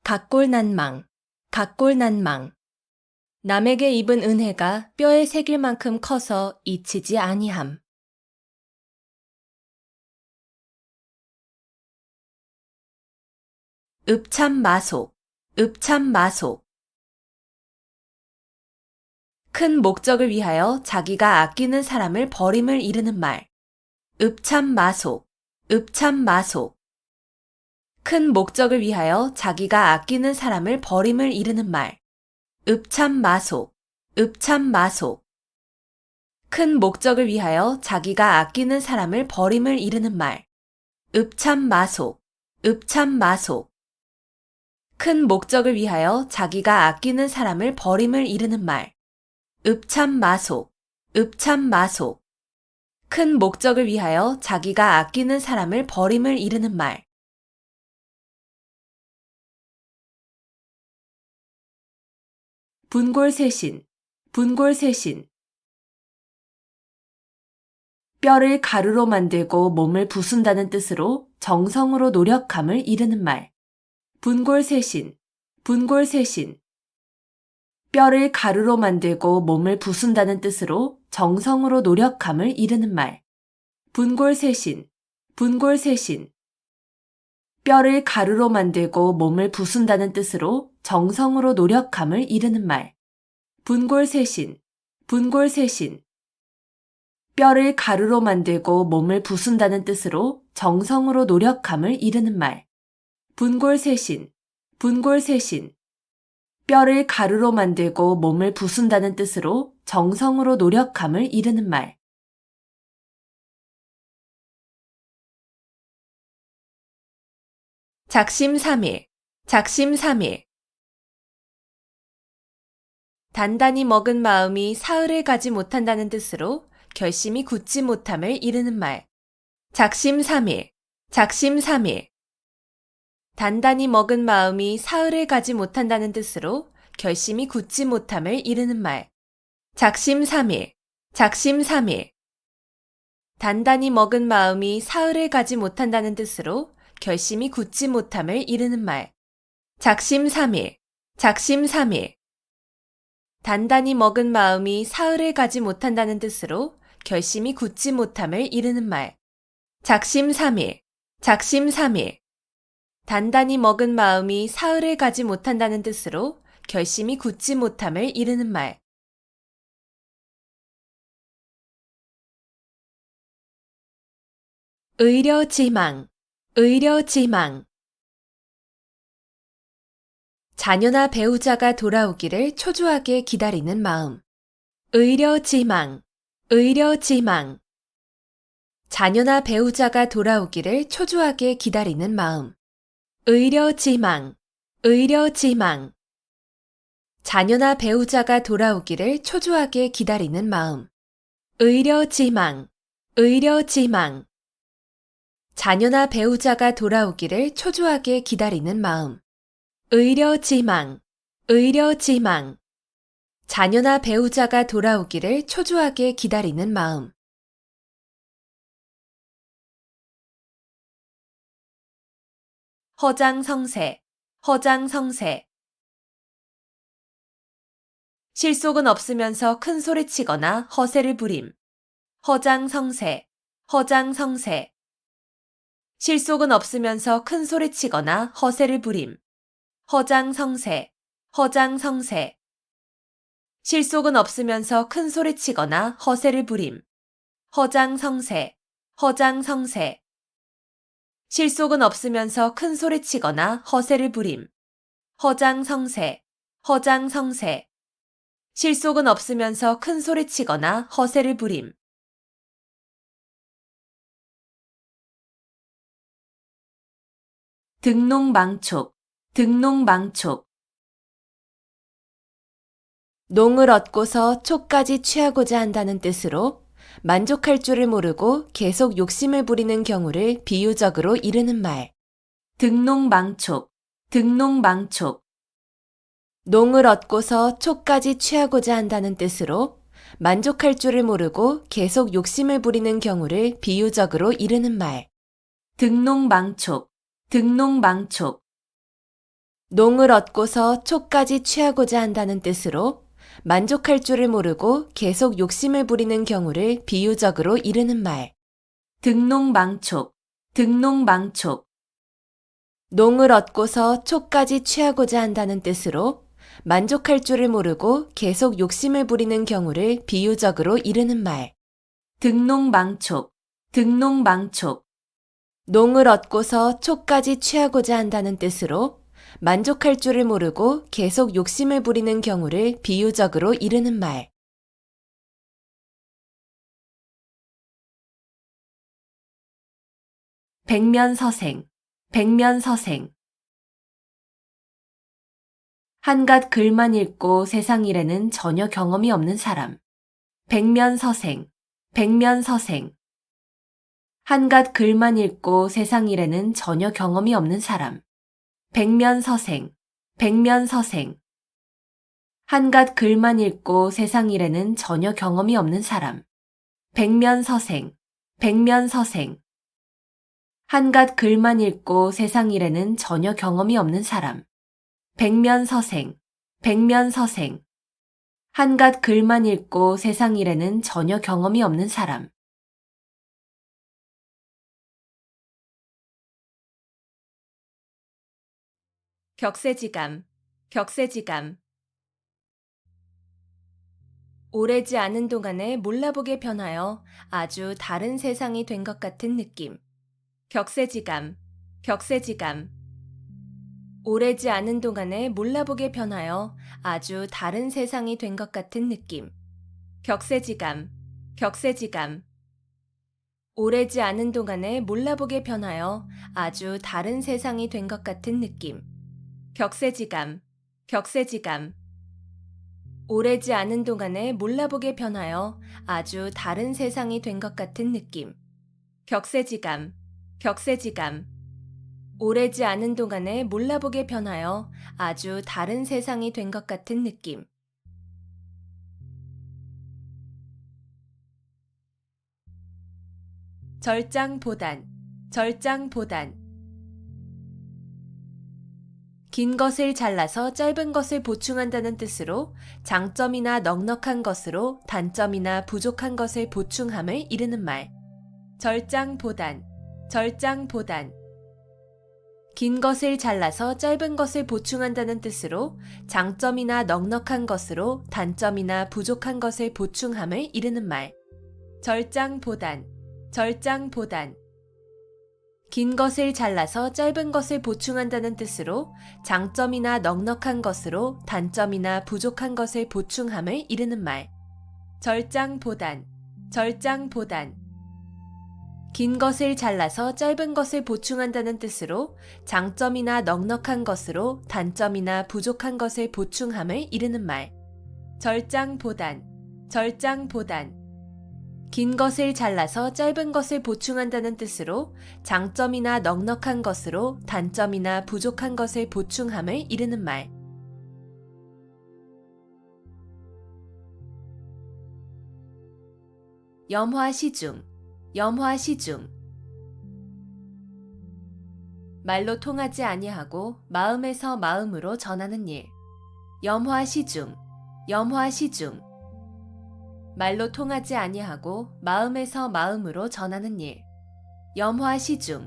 각골난망, 각골난망. 남에게 입은 은혜가 뼈에 새길 만큼 커서 잊히지 아니함. 읍참마속, 읍참마속. 큰 목적을 위하여 자기가 아끼는 사람을 버림을 이르는 말. 읍참마속, 읍참마속. 큰 목적을 위하여 자기가 아끼는 사람을 버림을 이르는 말. 읍참마속, 읍참마속. 큰 목적을 위하여 자기가 아끼는 사람을 버림을 이르는 말. 읍참마속, 읍참마속. 큰 목적을 위하여 자기가 아끼는 사람을 버림을 이르는 말. 읍참마속, 읍참마속. 큰 목적을 위하여 자기가 아끼는 사람을 버림을 이르는 말. 분골쇄신, 분골쇄신. 뼈를 가루로 만들고 몸을 부순다는 뜻으로 정성으로 노력함을 이르는 말. 분골쇄신, 분골쇄신. 뼈를 가루로 만들고 몸을 부순다는 뜻으로 정성으로 노력함을 이르는 말. 분골쇄신, 분골쇄신. 뼈를 가루로 만들고 몸을 부순다는 뜻으로 정성으로 노력함을 이르는 말. 분골쇄신, 분골쇄신. 뼈를 가루로 만들고 몸을 부순다는 뜻으로 정성으로 노력함을 이르는 말. 분골쇄신, 분골쇄신. 뼈를 가루로 만들고 몸을 부순다는 뜻으로 정성으로 노력함을 이르는 말. 작심삼일, 작심삼일. 단단히 먹은 마음이 사흘을 가지 못한다는 뜻으로 결심이 굳지 못함을 이르는 말. 작심삼일, 작심삼일. 단단히 먹은 마음이 사흘을 가지 못한다는 뜻으로 결심이 굳지 못함을 이르는 말. 작심삼일, 작심삼일. 단단히 먹은 마음이 사흘을 가지 못한다는 뜻으로 결심이 굳지 못함을 이르는 말. 작심삼일, 작심삼일. 단단히 먹은 마음이 사흘을 가지 못한다는 뜻으로 결심이 굳지 못함을 이르는 말. 작심삼일, 작심삼일. 단단히 먹은 마음이 사흘을 가지 못한다는 뜻으로 결심이 굳지 못함을 이르는 말. 의려지망, 의려지망. 자녀나 배우자가 돌아오기를 초조하게 기다리는 마음. 의려지망, 의려지망. 자녀나 배우자가 돌아오기를 초조하게 기다리는 마음. 의려지망, 의려지망. 자녀나 배우자가 돌아오기를 초조하게 기다리는 마음. 의려지망, 의려지망. 자녀나 배우자가 돌아오기를 초조하게 기다리는 마음. 의려지망, 의려지망. 자녀나 배우자가 돌아오기를 초조하게 기다리는 마음. 허장성세, 허장성세. 실속은 없으면서 큰 소리치거나 허세를 부림. 허장성세, 허장성세. 실속은 없으면서 큰 소리치거나 허세를 부림. 허장성세, 허장성세. 실속은 없으면서 큰 소리치거나 허세를 부림. 허장성세, 허장성세. 실속은 없으면서 큰 소리치거나 허세를 부림. 허장성세, 허장성세. 실속은 없으면서 큰 소리치거나 허세를 부림. 등농망촉, 등농망촉. 농을 얻고서 촉까지 취하고자 한다는 뜻으로 만족할 줄을 모르고 계속 욕심을 부리는 경우를 비유적으로 이르는 말. 등농망촉, 등농망촉. 농을 얻고서 촉까지 취하고자 한다는 뜻으로 만족할 줄을 모르고 계속 욕심을 부리는 경우를 비유적으로 이르는 말. 등농망촉, 등농망촉. 농을 얻고서 촉까지 취하고자 한다는 뜻으로 만족할 줄을 모르고 계속 욕심을 부리는 경우를 비유적으로 이르는 말. 등농망촉, 등농망촉. 농을 얻고서 촉까지 취하고자 한다는 뜻으로 만족할 줄을 모르고 계속 욕심을 부리는 경우를 비유적으로 이르는 말. 등농망촉, 등농망촉. 농을 얻고서 촉까지 취하고자 한다는 뜻으로 만족할 줄을 모르고 계속 욕심을 부리는 경우를 비유적으로 이르는 말. 백면서생, 백면서생. 한갓 글만 읽고 세상 일에는 전혀 경험이 없는 사람. 백면서생, 백면서생. 한갓 글만 읽고 세상 일에는 전혀 경험이 없는 사람. 백면서생, 백면서생. 한갓 글만 읽고 세상 일에는 전혀 경험이 없는 사람. 백면서생, 백면서생. 한갓 글만 읽고 세상 일에는 전혀 경험이 없는 사람. 백면서생, 백면서생. 한갓 글만 읽고 세상 일에는 전혀 경험이 없는 사람. 격세지감, 격세지감. 오래지 않은 동안에 몰라보게 변하여 아주 다른 세상이 된 것 같은 느낌. 격세지감, 격세지감. 오래지 않은 동안에 몰라보게 변하여 아주 다른 세상이 된 것 같은 느낌. 격세지감, 격세지감. 오래지 않은 동안에 몰라보게 변하여 아주 다른 세상이 된 것 같은 느낌. 격세지감, 격세지감. 오래지 않은 동안에 몰라보게 변하여 아주 다른 세상이 된 것 같은 느낌. 격세지감, 격세지감. 오래지 않은 동안에 몰라보게 변하여 아주 다른 세상이 된 것 같은 느낌. 절장보단, 절장보단. 긴 것을 잘라서 짧은 것을 보충한다는 뜻으로 장점이나 넉넉한 것으로 단점이나 부족한 것을 보충함을 이르는 말. 절장보단, 절장보단. 긴 것을 잘라서 짧은 것을 보충한다는 뜻으로 장점이나 넉넉한 것으로 단점이나 부족한 것을 보충함을 이르는 말. 절장보단, 절장보단. 긴 것을 잘라서 짧은 것을 보충한다는 뜻으로 장점이나 넉넉한 것으로 단점이나 부족한 것을 보충함을 이르는 말. 절장보단, 절장보단. 긴 것을 잘라서 짧은 것을 보충한다는 뜻으로 장점이나 넉넉한 것으로 단점이나 부족한 것을 보충함을 이르는 말. 절장보단, 절장보단. 긴 것을 잘라서 짧은 것을 보충한다는 뜻으로 장점이나 넉넉한 것으로 단점이나 부족한 것을 보충함을 이르는 말. 염화시중, 염화시중. 말로 통하지 아니하고 마음에서 마음으로 전하는 일. 염화시중, 염화시중. 말로 통하지 아니하고 마음에서 마음으로 전하는 일. 염화시중,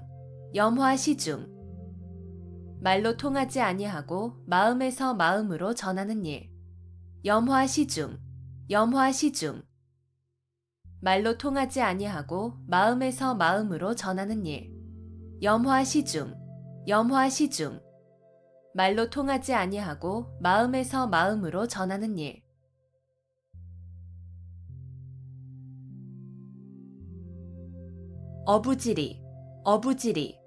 염화시중. 말로 통하지 아니하고 마음에서 마음으로 전하는 일. 염화시중, 염화시중. 말로 통하지 아니하고 마음에서 마음으로 전하는 일. 염화시중, 염화시중. 말로 통하지 아니하고 마음에서 마음으로 전하는 일. 어부지리, 어부지리.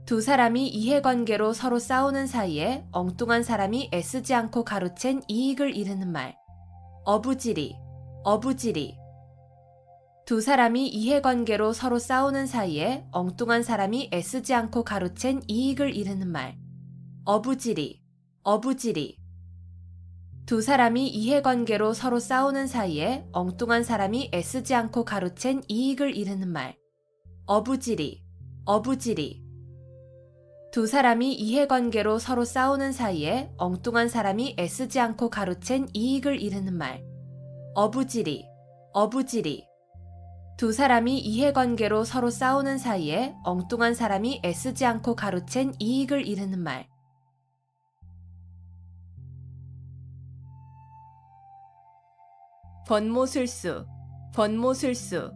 두 사람이 이해관계로 서로 싸우는 사이에 엉뚱한 사람이 애쓰지 않고 가로챈 이익을 이르는 말. 어부지리, 어부지리. 두 사람이 이해관계로 서로 싸우는 사이에 엉뚱한 사람이 애쓰지 않고 가로챈 이익을 이르는 말. 어부지리, 어부지리. 두 사람이 이해관계로 서로 싸우는 사이에 엉뚱한 사람이 애쓰지 않고 가로챈 이익을 이르는 말. 어부지리, 어부지리. 두 사람이 이해관계로 서로 싸우는 사이에 엉뚱한 사람이 애쓰지 않고 가로챈 이익을 이르는 말. 어부지리, 어부지리. 두 사람이 이해관계로 서로 싸우는 사이에 엉뚱한 사람이 애쓰지 않고 가로챈 이익을 이르는 말. 번모술수, 번모술수.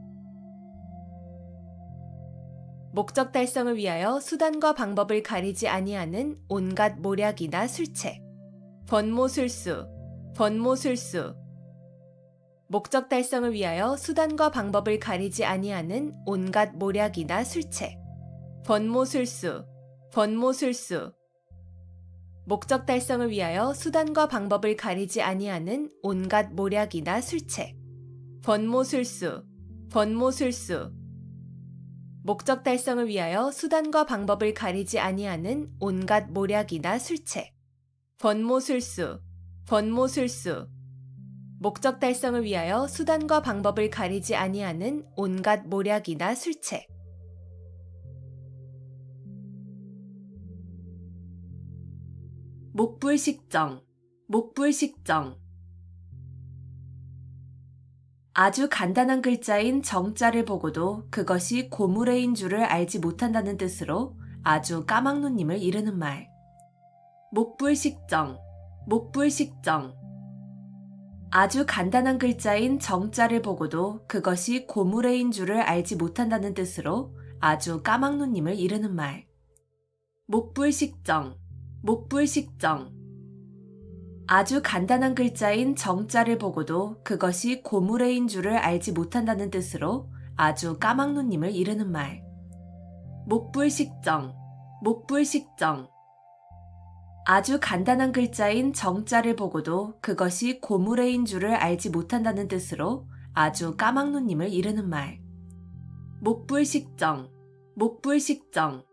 목적 달성을 위하여 수단과 방법을 가리지 아니하는 온갖 모략이나 술책. 번모술수, 번모술수. 목적 달성을 위하여 수단과 방법을 가리지 아니하는 온갖 모략이나 술책. 번모술수, 번모술수. 목적 달성을 위하여 수단과 방법을 가리지 아니하는 온갖 모략이나 술책. 번모술수, 번모술수. 목적 달성을 위하여 수단과 방법을 가리지 아니하는 온갖 모략이나 술책. 번모술수, 번모술수. 목적 달성을 위하여 수단과 방법을 가리지 아니하는 온갖 모략이나 술책. 목불식정, 목불식정. 아주 간단한 글자인 정자를 보고도 그것이 고무래인 줄을 알지 못한다는 뜻으로 아주 까막눈님을 이르는 말. 목불식정, 목불식정. 아주 간단한 글자인 정자를 보고도 그것이 고무래인 줄을 알지 못한다는 뜻으로 아주 까막눈님을 이르는 말. 목불식정, 목불식정. 아주 간단한 글자인 정자를 보고도 그것이 고무래인 줄을 알지 못한다는 뜻으로 아주 까막눈님을 이르는 말. 목불식정, 목불식정. 아주 간단한 글자인 정자를 보고도 그것이 고무래인 줄을 알지 못한다는 뜻으로 아주 까막눈님을 이르는 말. 목불식정, 목불식정.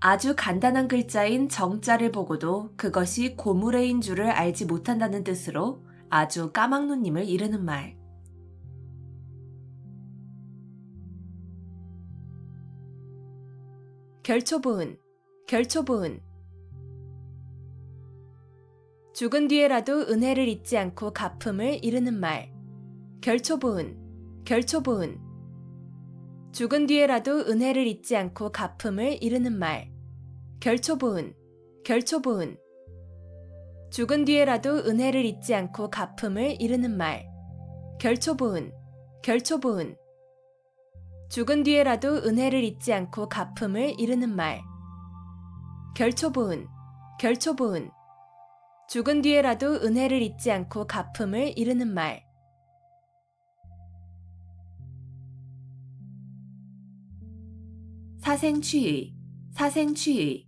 아주 간단한 글자인 정자를 보고도 그것이 고무래인 줄을 알지 못한다는 뜻으로 아주 까막눈님을 이르는 말. 결초부은, 결초부은. 죽은 뒤에라도 은혜를 잊지 않고 갚음을 이르는 말. 결초부은, 결초부은. 죽은 뒤에라도 은혜를 잊지 않고 갚음을 이르는 말. 결초부은, 결초부은. 죽은 뒤에라도 은혜를 잊지 않고 갚음을 이르는 말. 결초부은, 결초부은. 죽은 뒤에라도 은혜를 잊지 않고 갚음을 이르는 말. 결초부은, 결초부은. 죽은 뒤에라도 은혜를 잊지 않고 갚음을 이르는 말. 사생취의, 사생취의.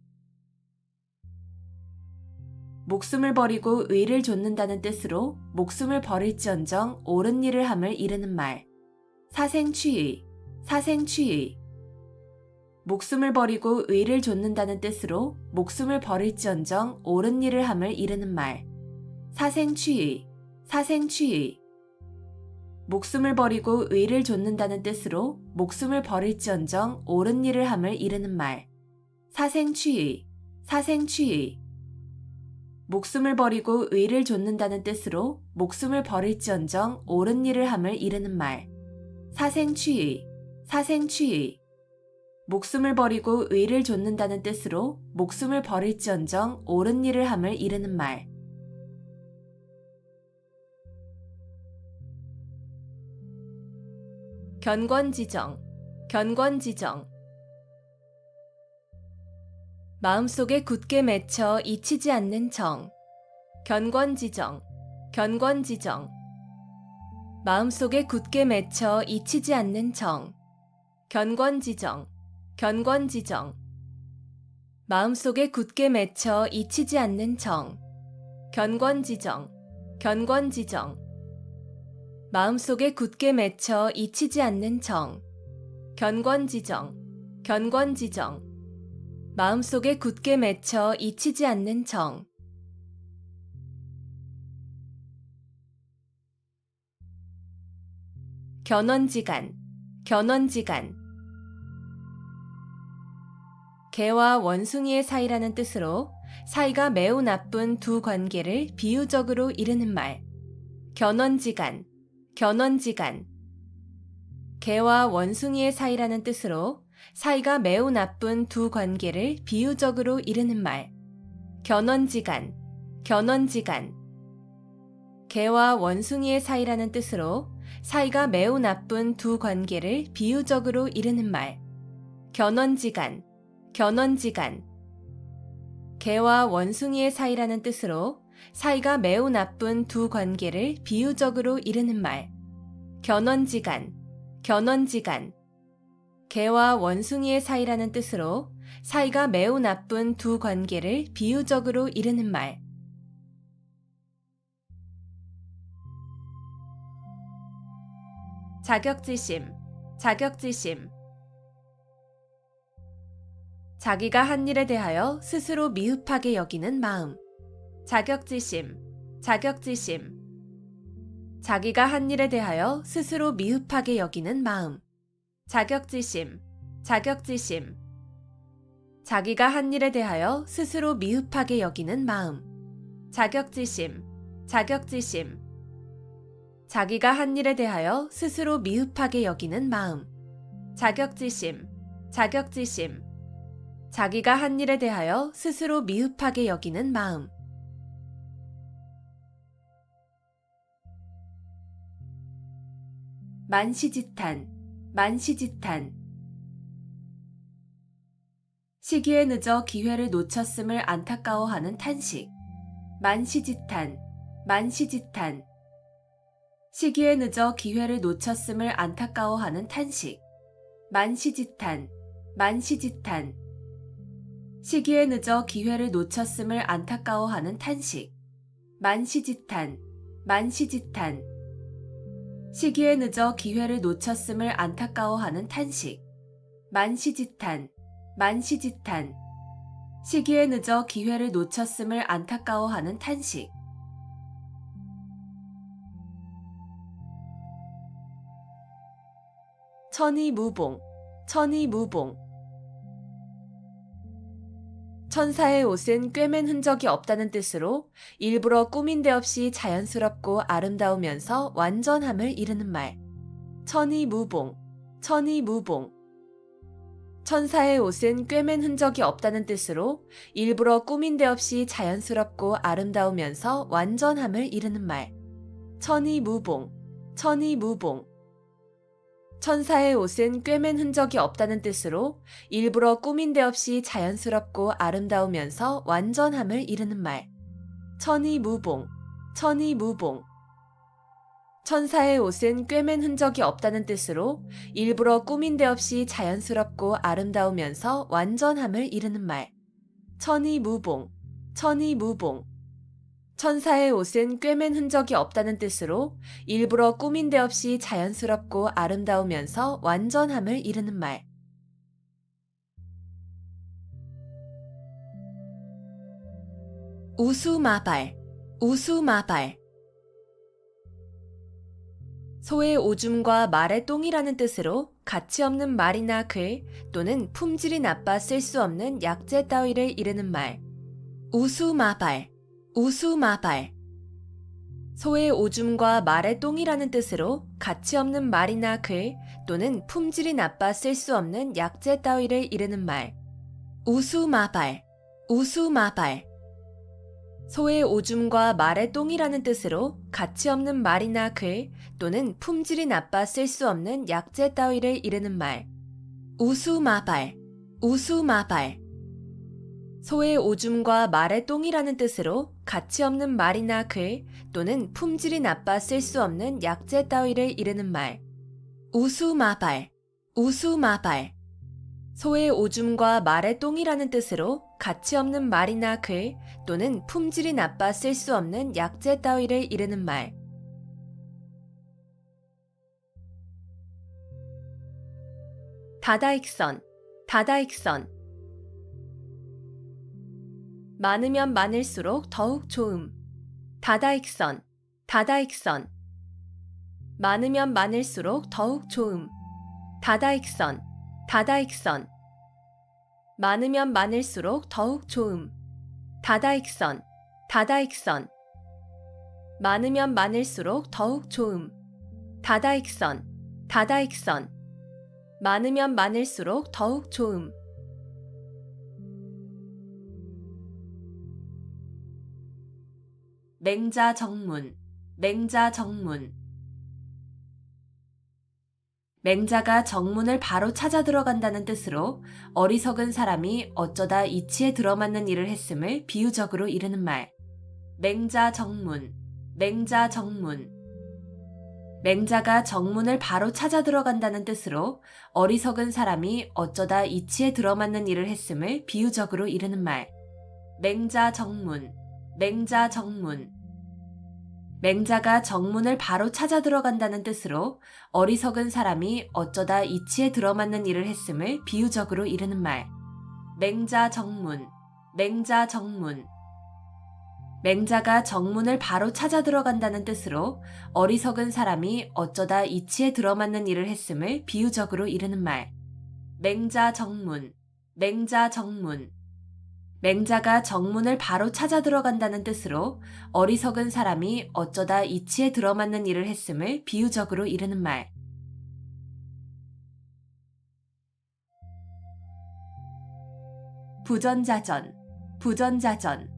목숨을 버리고 의를 좇는다는 뜻으로 목숨을 버릴지언정 옳은 일을 함을 이르는 말. 사생취의, 사생취의. 목숨을 버리고 의를 좇는다는 뜻으로 목숨을 버릴지언정 옳은 일을 함을 이르는 말. 사생취의, 사생취의. 목숨을 버리고 의를 좇는다는 뜻으로 목숨을 버릴지언정 옳은 일을 함을 이르는 말. 사생취의, 사생취의. 목숨을 버리고 의를 좇는다는 뜻으로 목숨을 버릴지언정 옳은 일을 함을 이르는 말. 사생취의, 사생취의. 목숨을 버리고 의를 좇는다는 뜻으로 목숨을 버릴지언정 옳은 일을 함을 이르는 말. 견권지정, 견권지정. 마음속에 굳게 맺혀 잊히지 않는 정. 견권지정, 견권지정. 마음속에 굳게 맺혀 잊히지 않는 정. 견권지정, 견권지정. 마음속에 굳게 맺혀 잊히지 않는 정. 견권지정, 견권지정. 마음속에 굳게 맺혀 잊히지 않는 정. 견권지정, 견권지정. 마음속에 굳게 맺혀 잊히지 않는 정. 견원지간, 견원지간. 개와 원숭이의 사이라는 뜻으로 사이가 매우 나쁜 두 관계를 비유적으로 이르는 말. 견원지간, 견원지간. 개와 원숭이의 사이라는 뜻으로 사이가 매우 나쁜 두 관계를 비유적으로 이르는 말. 견원지간, 견원지간. 개와 원숭이의 사이라는 뜻으로 사이가 매우 나쁜 두 관계를 비유적으로 이르는 말. 견원지간, 견원지간. 개와 원숭이의 사이라는 뜻으로 사이가 매우 나쁜 두 관계를 비유적으로 이르는 말. 견원지간, 견원지간. 개와 원숭이의 사이라는 뜻으로 사이가 매우 나쁜 두 관계를 비유적으로 이르는 말. 자격지심, 자격지심. 자기가 한 일에 대하여 스스로 미흡하게 여기는 마음. 자격지심, 자격지심. 자기가 한 일에 대하여 스스로 미흡하게 여기는 마음. 자격지심, 자격지심. 자기가 한 일에 대하여 스스로 미흡하게 여기는 마음. 자격지심, 자격지심. 자기가 한 일에 대하여 스스로 미흡하게 여기는 마음. 자격지심, 자격지심. 자기가 한 일에 대하여 스스로 미흡하게 여기는 마음. 만시지탄, 만시지탄. 시기에 늦어 기회를 놓쳤음을 안타까워하는 탄식. 만시지탄, 만시지탄. 시기에 늦어 기회를 놓쳤음을 안타까워하는 탄식. 만시지탄, 만시지탄. 시기에 늦어 기회를 놓쳤음을 안타까워하는 탄식. 만시지탄, 만시지탄. 시기에 늦어 기회를 놓쳤음을 안타까워하는 탄식. 만시지탄, 만시지탄. 시기에 늦어 기회를 놓쳤음을 안타까워하는 탄식. 천이무봉, 천이무봉. 천사의 옷은 꿰맨 흔적이 없다는 뜻으로 일부러 꾸민 데 없이 자연스럽고 아름다우면서 완전함을 이르는 말. 천이무봉, 천이무봉. 천사의 옷은 꿰맨 흔적이 없다는 뜻으로 일부러 꾸민 데 없이 자연스럽고 아름다우면서 완전함을 이르는 말. 천이무봉, 천이무봉. 천사의 옷은 꿰맨 흔적이 없다는 뜻으로 일부러 꾸민 데 없이 자연스럽고 아름다우면서 완전함을 이르는 말. 천이무봉, 천이무봉. 천사의 옷은 꿰맨 흔적이 없다는 뜻으로 일부러 꾸민 데 없이 자연스럽고 아름다우면서 완전함을 이르는 말. 천이무봉, 천이무봉. 천사의 옷은 꿰맨 흔적이 없다는 뜻으로 일부러 꾸민 데 없이 자연스럽고 아름다우면서 완전함을 이르는 말. 우수마발, 우수마발. 소의 오줌과 말의 똥이라는 뜻으로 가치 없는 말이나 글 또는 품질이 나빠 쓸 수 없는 약재 따위를 이르는 말. 우수마발, 우수마발. 소의 오줌과 말의 똥이라는 뜻으로 가치 없는 말이나 글 또는 품질이 나빠 쓸 수 없는 약재 따위를 이르는 말. 우수마발, 우수마발. 소의 오줌과 말의 똥이라는 뜻으로 가치 없는 말이나 글 또는 품질이 나빠 쓸 수 없는 약재 따위를 이르는 말. 우수마발, 우수마발. 소의 오줌과 말의 똥이라는 뜻으로 가치 없는 말이나 글 또는 품질이 나빠 쓸 수 없는 약재 따위를 이르는 말. 우수마발, 우수마발. 소의 오줌과 말의 똥이라는 뜻으로 가치 없는 말이나 글 또는 품질이 나빠 쓸 수 없는 약재 따위를 이르는 말. 다다익선, 다다익선. 많으면 많을수록 더욱 좋음. 다다익선, 다다익선. 많으면 많을수록 더욱 좋음. 다다익선, 다다익선. 많으면 많을수록 더욱 좋음. 다다익선, 다다익선. 많으면 많을수록 더욱 좋음. 다다익선, 다다익선. 많으면 많을수록 더욱 좋음. 맹자정문, 맹자정문. 맹자가 정문을 바로 찾아 들어간다는 뜻으로 어리석은 사람이 어쩌다 이치에 들어맞는 일을 했음을 비유적으로 이르는 말. 맹자정문, 맹자정문. 맹자가 정문을 바로 찾아 들어간다는 뜻으로 어리석은 사람이 어쩌다 이치에 들어맞는 일을 했음을 비유적으로 이르는 말. 맹자정문, 맹자정문. 맹자가 정문을 바로 찾아 들어간다는 뜻으로 어리석은 사람이 어쩌다 이치에 들어맞는 일을 했음을 비유적으로 이르는 말. 맹자정문, 맹자정문. 맹자가 정문을 바로 찾아 들어간다는 뜻으로 어리석은 사람이 어쩌다 이치에 들어맞는 일을 했음을 비유적으로 이르는 말. 맹자정문, 맹자정문. 맹자가 정문을 바로 찾아 들어간다는 뜻으로 어리석은 사람이 어쩌다 이치에 들어맞는 일을 했음을 비유적으로 이르는 말. 부전자전, 부전자전.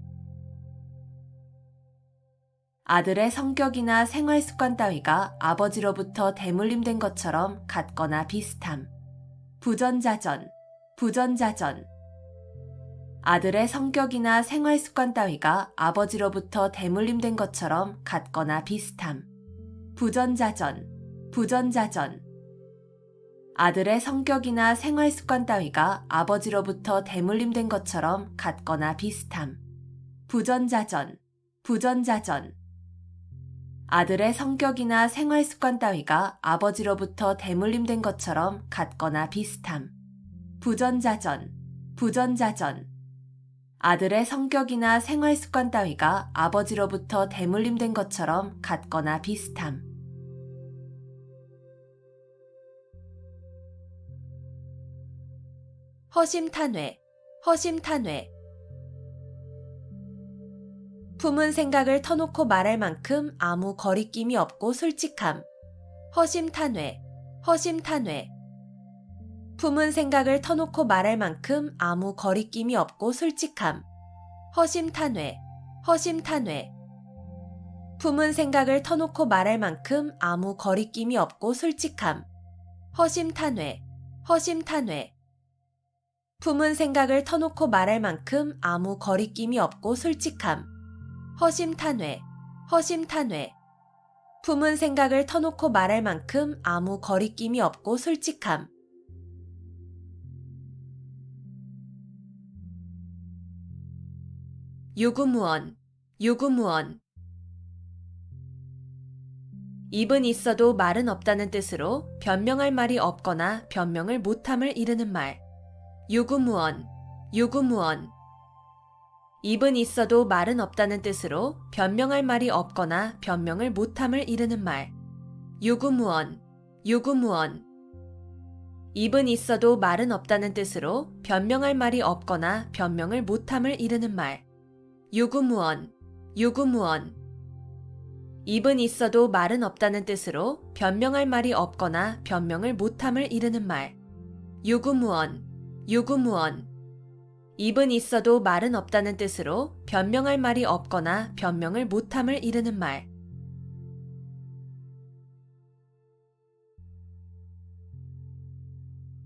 아들의 성격이나 생활 습관 따위가 아버지로부터 대물림된 것처럼 같거나 비슷함. 부전자전, 부전자전. 아들의 성격이나 생활 습관 따위가 아버지로부터 대물림된 것처럼 같거나 비슷함. 부전자전, 부전자전. 아들의 성격이나 생활 습관 따위가 아버지로부터 대물림된 것처럼 같거나 비슷함. 부전자전, 부전자전. 아들의 성격이나 생활 습관 따위가 아버지로부터 대물림된 것처럼 같거나 비슷함. 부전자전, 부전자전. 아들의 성격이나 생활 습관 따위가 아버지로부터 대물림된 것처럼 같거나 비슷함. 허심탄회, 허심탄회. 품은 생각을 터놓고 말할 만큼 아무 거리낌이 없고 솔직함. 허심탄회, 허심탄회. 품은 생각을 터놓고 말할 만큼 아무 거리낌이 없고 솔직함. 허심탄회, 허심탄회. 품은 생각을 터놓고 말할 만큼 아무 거리낌이 없고 솔직함. 허심탄회, 허심탄회. 품은 생각을 터놓고 말할 만큼 아무 거리낌이 없고 솔직함. 허심탄회, 허심탄회. 품은 생각을 터놓고 말할 만큼 아무 거리낌이 없고 솔직함. 유구무원, 유구무원. 입은 있어도 말은 없다는 뜻으로 변명할 말이 없거나 변명을 못함을 이르는 말. 유구무원, 유구무원. 입은 있어도 말은 없다는 뜻으로 변명할 말이 없거나 변명을 못함을 이르는 말. 유구무원, 유구무원. 입은 있어도 말은 없다는 뜻으로 변명할 말이 없거나 변명을 못함을 이르는 말. 유구무원, 유구무원. 입은 있어도 말은 없다는 뜻으로 변명할 말이 없거나 변명을 못함을 이르는 말. 유구무언, 유구무언. 입은 있어도 말은 없다는 뜻으로 변명할 말이 없거나 변명을 못함을 이르는 말.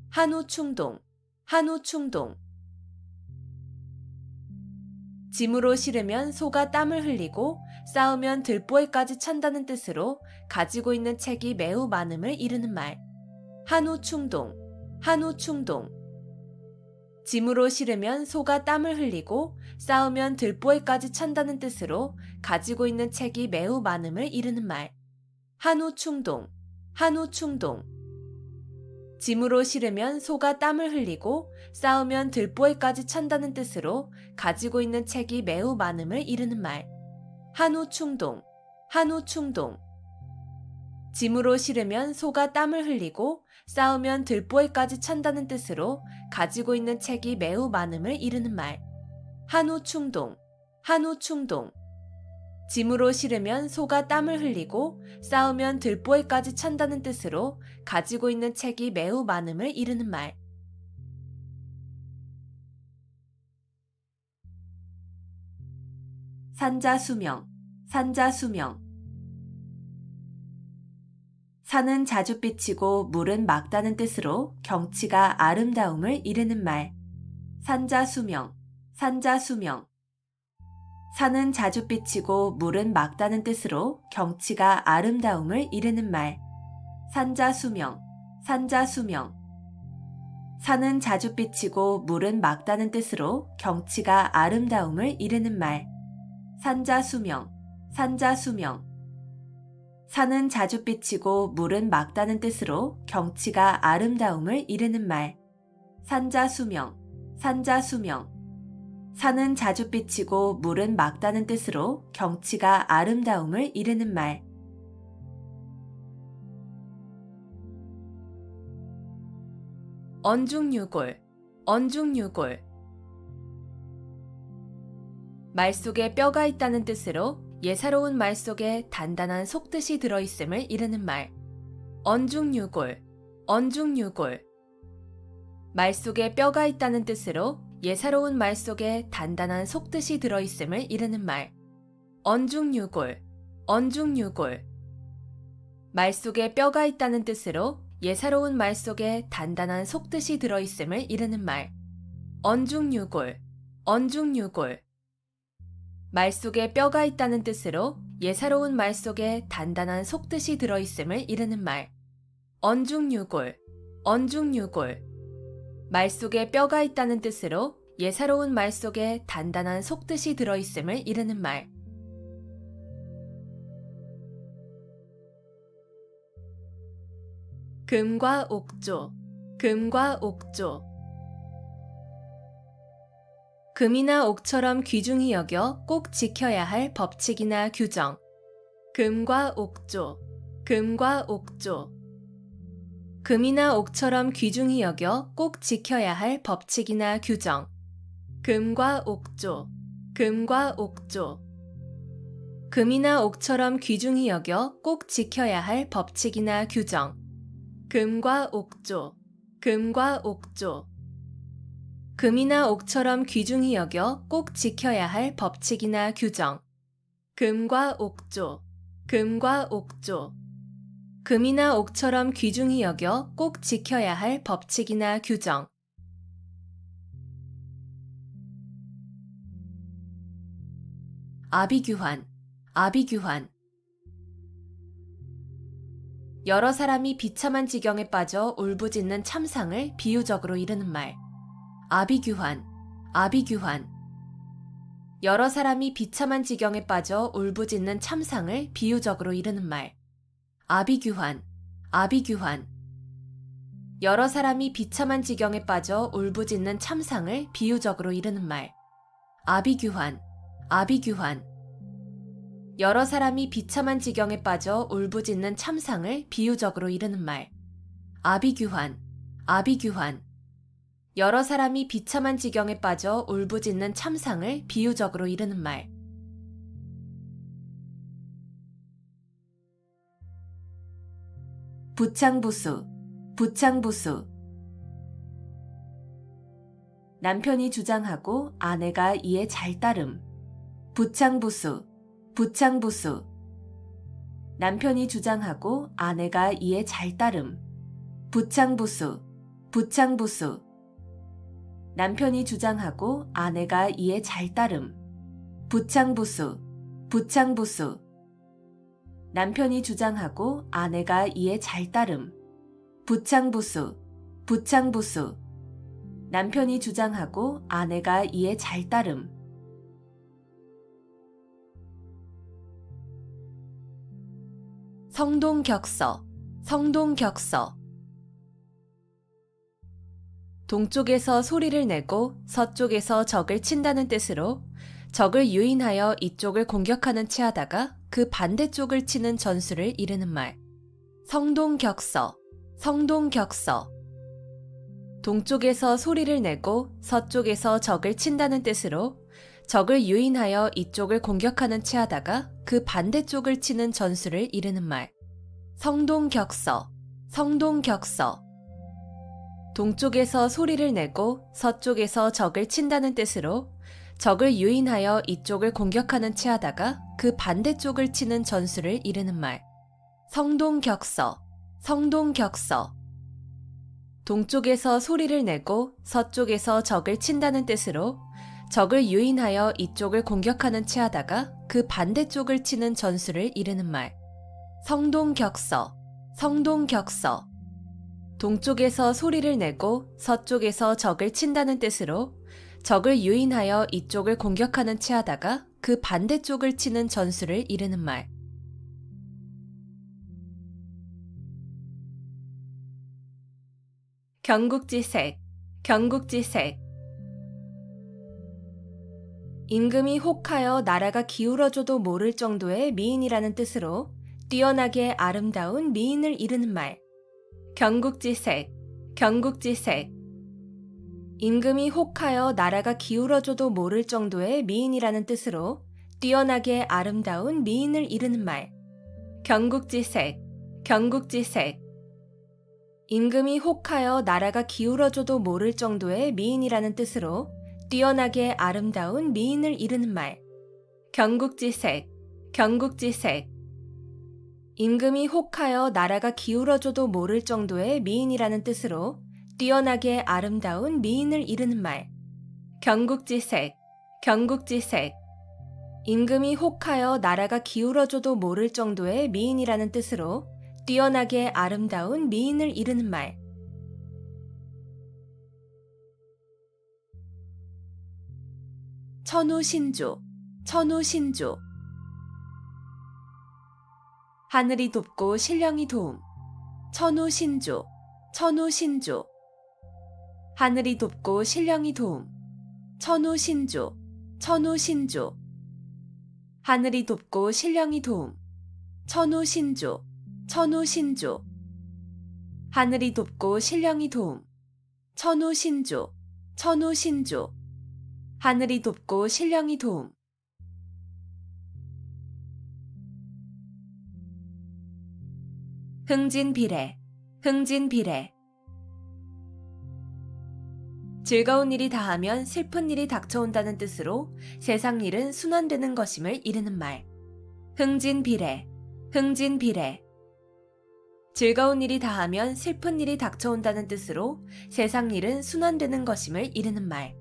한우충동, 한우충동. 짐으로 실으면 소가 땀을 흘리고 싸우면 들보에까지 찬다는 뜻으로 가지고 있는 책이 매우 많음을 이르는 말. 한우충동, 한우충동. 짐으로 실으면 소가 땀을 흘리고 싸우면 들보에까지 찬다는 뜻으로 가지고 있는 책이 매우 많음을 이르는 말. 한우충동, 한우충동. 짐으로 실으면 소가 땀을 흘리고 싸우면 들보에까지 찬다는 뜻으로 가지고 있는 책이 매우 많음을 이르는 말. 한우충동, 한우충동. 짐으로 실으면 소가 땀을 흘리고 싸우면 들보에까지 찬다는 뜻으로 가지고 있는 책이 매우 많음을 이르는 말. 한우충동, 한우충동. 짐으로 실으면 소가 땀을 흘리고 싸우면 들보에까지 찬다는 뜻으로 가지고 있는 책이 매우 많음을 이르는 말. 산자수명, 산자수명. 산은 자주 삐치고 물은 맑다는 뜻으로 경치가 아름다움을 이르는 말. 산자수명, 산자수명. 산은 자주 삐치고 물은 맑다는 뜻으로 경치가 아름다움을 이르는 말. 산자수명, 산자수명. 산은 자주 삐치고 물은 맑다는 뜻으로 경치가 아름다움을 이르는 말. 산자수명, 산자수명. 산은 자주 삐치고 물은 맑다는 뜻으로 경치가 아름다움을 이르는 말. 산자수명, 산자수명. 산은 자주 삐치고 물은 맑다는 뜻으로 경치가 아름다움을 이르는 말. 언중유골, 언중유골. 말 속에 뼈가 있다는 뜻으로 예사로운 말 속에 단단한 속뜻이 들어있음을 이르는 말. 언중유골, 언중유골. 말 속에 뼈가 있다는 뜻으로 예사로운 말 속에 단단한 속뜻이 들어있음을 이르는 말. 언중유골, 언중유골. 말 속에 뼈가 있다는 뜻으로 예사로운 말 속에 단단한 속뜻이 들어있음을 이르는 말. 언중유골, 언중유골. 말 속에 뼈가 있다는 뜻으로 예사로운 말 속에 단단한 속뜻이 들어있음을 이르는 말. 언중유골, 언중유골. 말 속에 뼈가 있다는 뜻으로 예사로운 말 속에 단단한 속뜻이 들어있음을 이르는 말. 금과 옥조, 금과 옥조. 금이나 옥처럼 귀중히 여겨 꼭 지켜야 할 법칙이나 규정. 금과 옥조, 금과 옥조. 금이나 옥처럼 귀중히 여겨 꼭 지켜야 할 법칙이나 규정. 금과 옥조, 금과 옥조. 금이나 옥처럼 귀중히 여겨 꼭 지켜야 할 법칙이나 규정. 금과 옥조, 금과 옥조. 금이나 옥처럼 귀중히 여겨 꼭 지켜야 할 법칙이나 규정. 금과 옥조, 금과 옥조. 금이나 옥처럼 귀중히 여겨 꼭 지켜야 할 법칙이나 규정. 아비규환, 아비규환. 여러 사람이 비참한 지경에 빠져 울부짖는 참상을 비유적으로 이르는 말. 아비규환, 아비규환. 여러 사람이 비참한 지경에 빠져 울부짖는 참상을 비유적으로 이르는 말. 아비규환, 아비규환. 여러 사람이 비참한 지경에 빠져 울부짖는 참상을 비유적으로 이르는 말. 아비규환, 아비규환. 여러 사람이 비참한 지경에 빠져 울부짖는 참상을 비유적으로 이르는 말. 아비규환, 아비규환. 여러 사람이 비참한 지경에 빠져 울부짖는 참상을 비유적으로 이르는 말. 부창부수, 부창부수. 남편이 주장하고 아내가 이에 잘 따름. 부창부수, 부창부수. 남편이 주장하고 아내가 이에 잘 따름. 부창부수, 부창부수. 남편이 주장하고 아내가 이에 잘 따름. 부창부수, 부창부수. 남편이 주장하고 아내가 이에 잘 따름. 부창부수, 부창부수. 남편이 주장하고 아내가 이에 잘 따름. 성동격서, 성동격서. 동쪽에서 소리를 내고 서쪽에서 적을 친다는 뜻으로 적을 유인하여 이쪽을 공격하는 체하다가 그 반대쪽을 치는 전술을 이르는 말. 성동격서, 성동격서. 동쪽에서 소리를 내고 서쪽에서 적을 친다는 뜻으로 적을 유인하여 이쪽을 공격하는 체하다가 그 반대쪽을 치는 전술을 이르는 말. 성동격서, 성동격서. 동쪽에서 소리를 내고 서쪽에서 적을 친다는 뜻으로 적을 유인하여 이쪽을 공격하는 체하다가 그 반대쪽을 치는 전술을 이르는 말. 성동격서, 성동격서. 동쪽에서 소리를 내고 서쪽에서 적을 친다는 뜻으로 적을 유인하여 이쪽을 공격하는 체하다가 그 반대쪽을 치는 전술을 이르는 말. 성동격서, 성동격서. 동쪽에서 소리를 내고 서쪽에서 적을 친다는 뜻으로 적을 유인하여 이쪽을 공격하는 체하다가 그 반대쪽을 치는 전술을 이르는 말. 경국지색, 경국지색. 임금이 혹하여 나라가 기울어져도 모를 정도의 미인이라는 뜻으로 뛰어나게 아름다운 미인을 이르는 말. 경국지색, 경국지색. 임금이 혹하여 나라가 기울어져도 모를 정도의 미인이라는 뜻으로 뛰어나게 아름다운 미인을 이르는 말. 경국지색, 경국지색. 임금이 혹하여 나라가 기울어져도 모를 정도의 미인이라는 뜻으로 뛰어나게 아름다운 미인을 이르는 말. 경국지색, 경국지색. 임금이 혹하여 나라가 기울어져도 모를 정도의 미인이라는 뜻으로 뛰어나게 아름다운 미인을 이르는 말. 경국지색, 경국지색. 임금이 혹하여 나라가 기울어져도 모를 정도의 미인이라는 뜻으로 뛰어나게 아름다운 미인을 이르는 말. 천우신조, 천우신조. 하늘이 돕고 신령이 도움. 천우신조, 천우신조. 하늘이 돕고 신령이 도움. 천우신조, 천우신조. 하늘이 돕고 신령이 도움. 천우신조, 천우신조. 하늘이 돕고 신령이 도움. 천우신조, 천우신조. 하늘이 돕고 신령이 도움. 흥진비례, 흥진비례. 즐거운 일이 다하면 슬픈 일이 닥쳐온다는 뜻으로 세상 일은 순환되는 것임을 이르는 말. 흥진비례, 흥진비례. 즐거운 일이 다하면 슬픈 일이 닥쳐온다는 뜻으로 세상 일은 순환되는 것임을 이르는 말.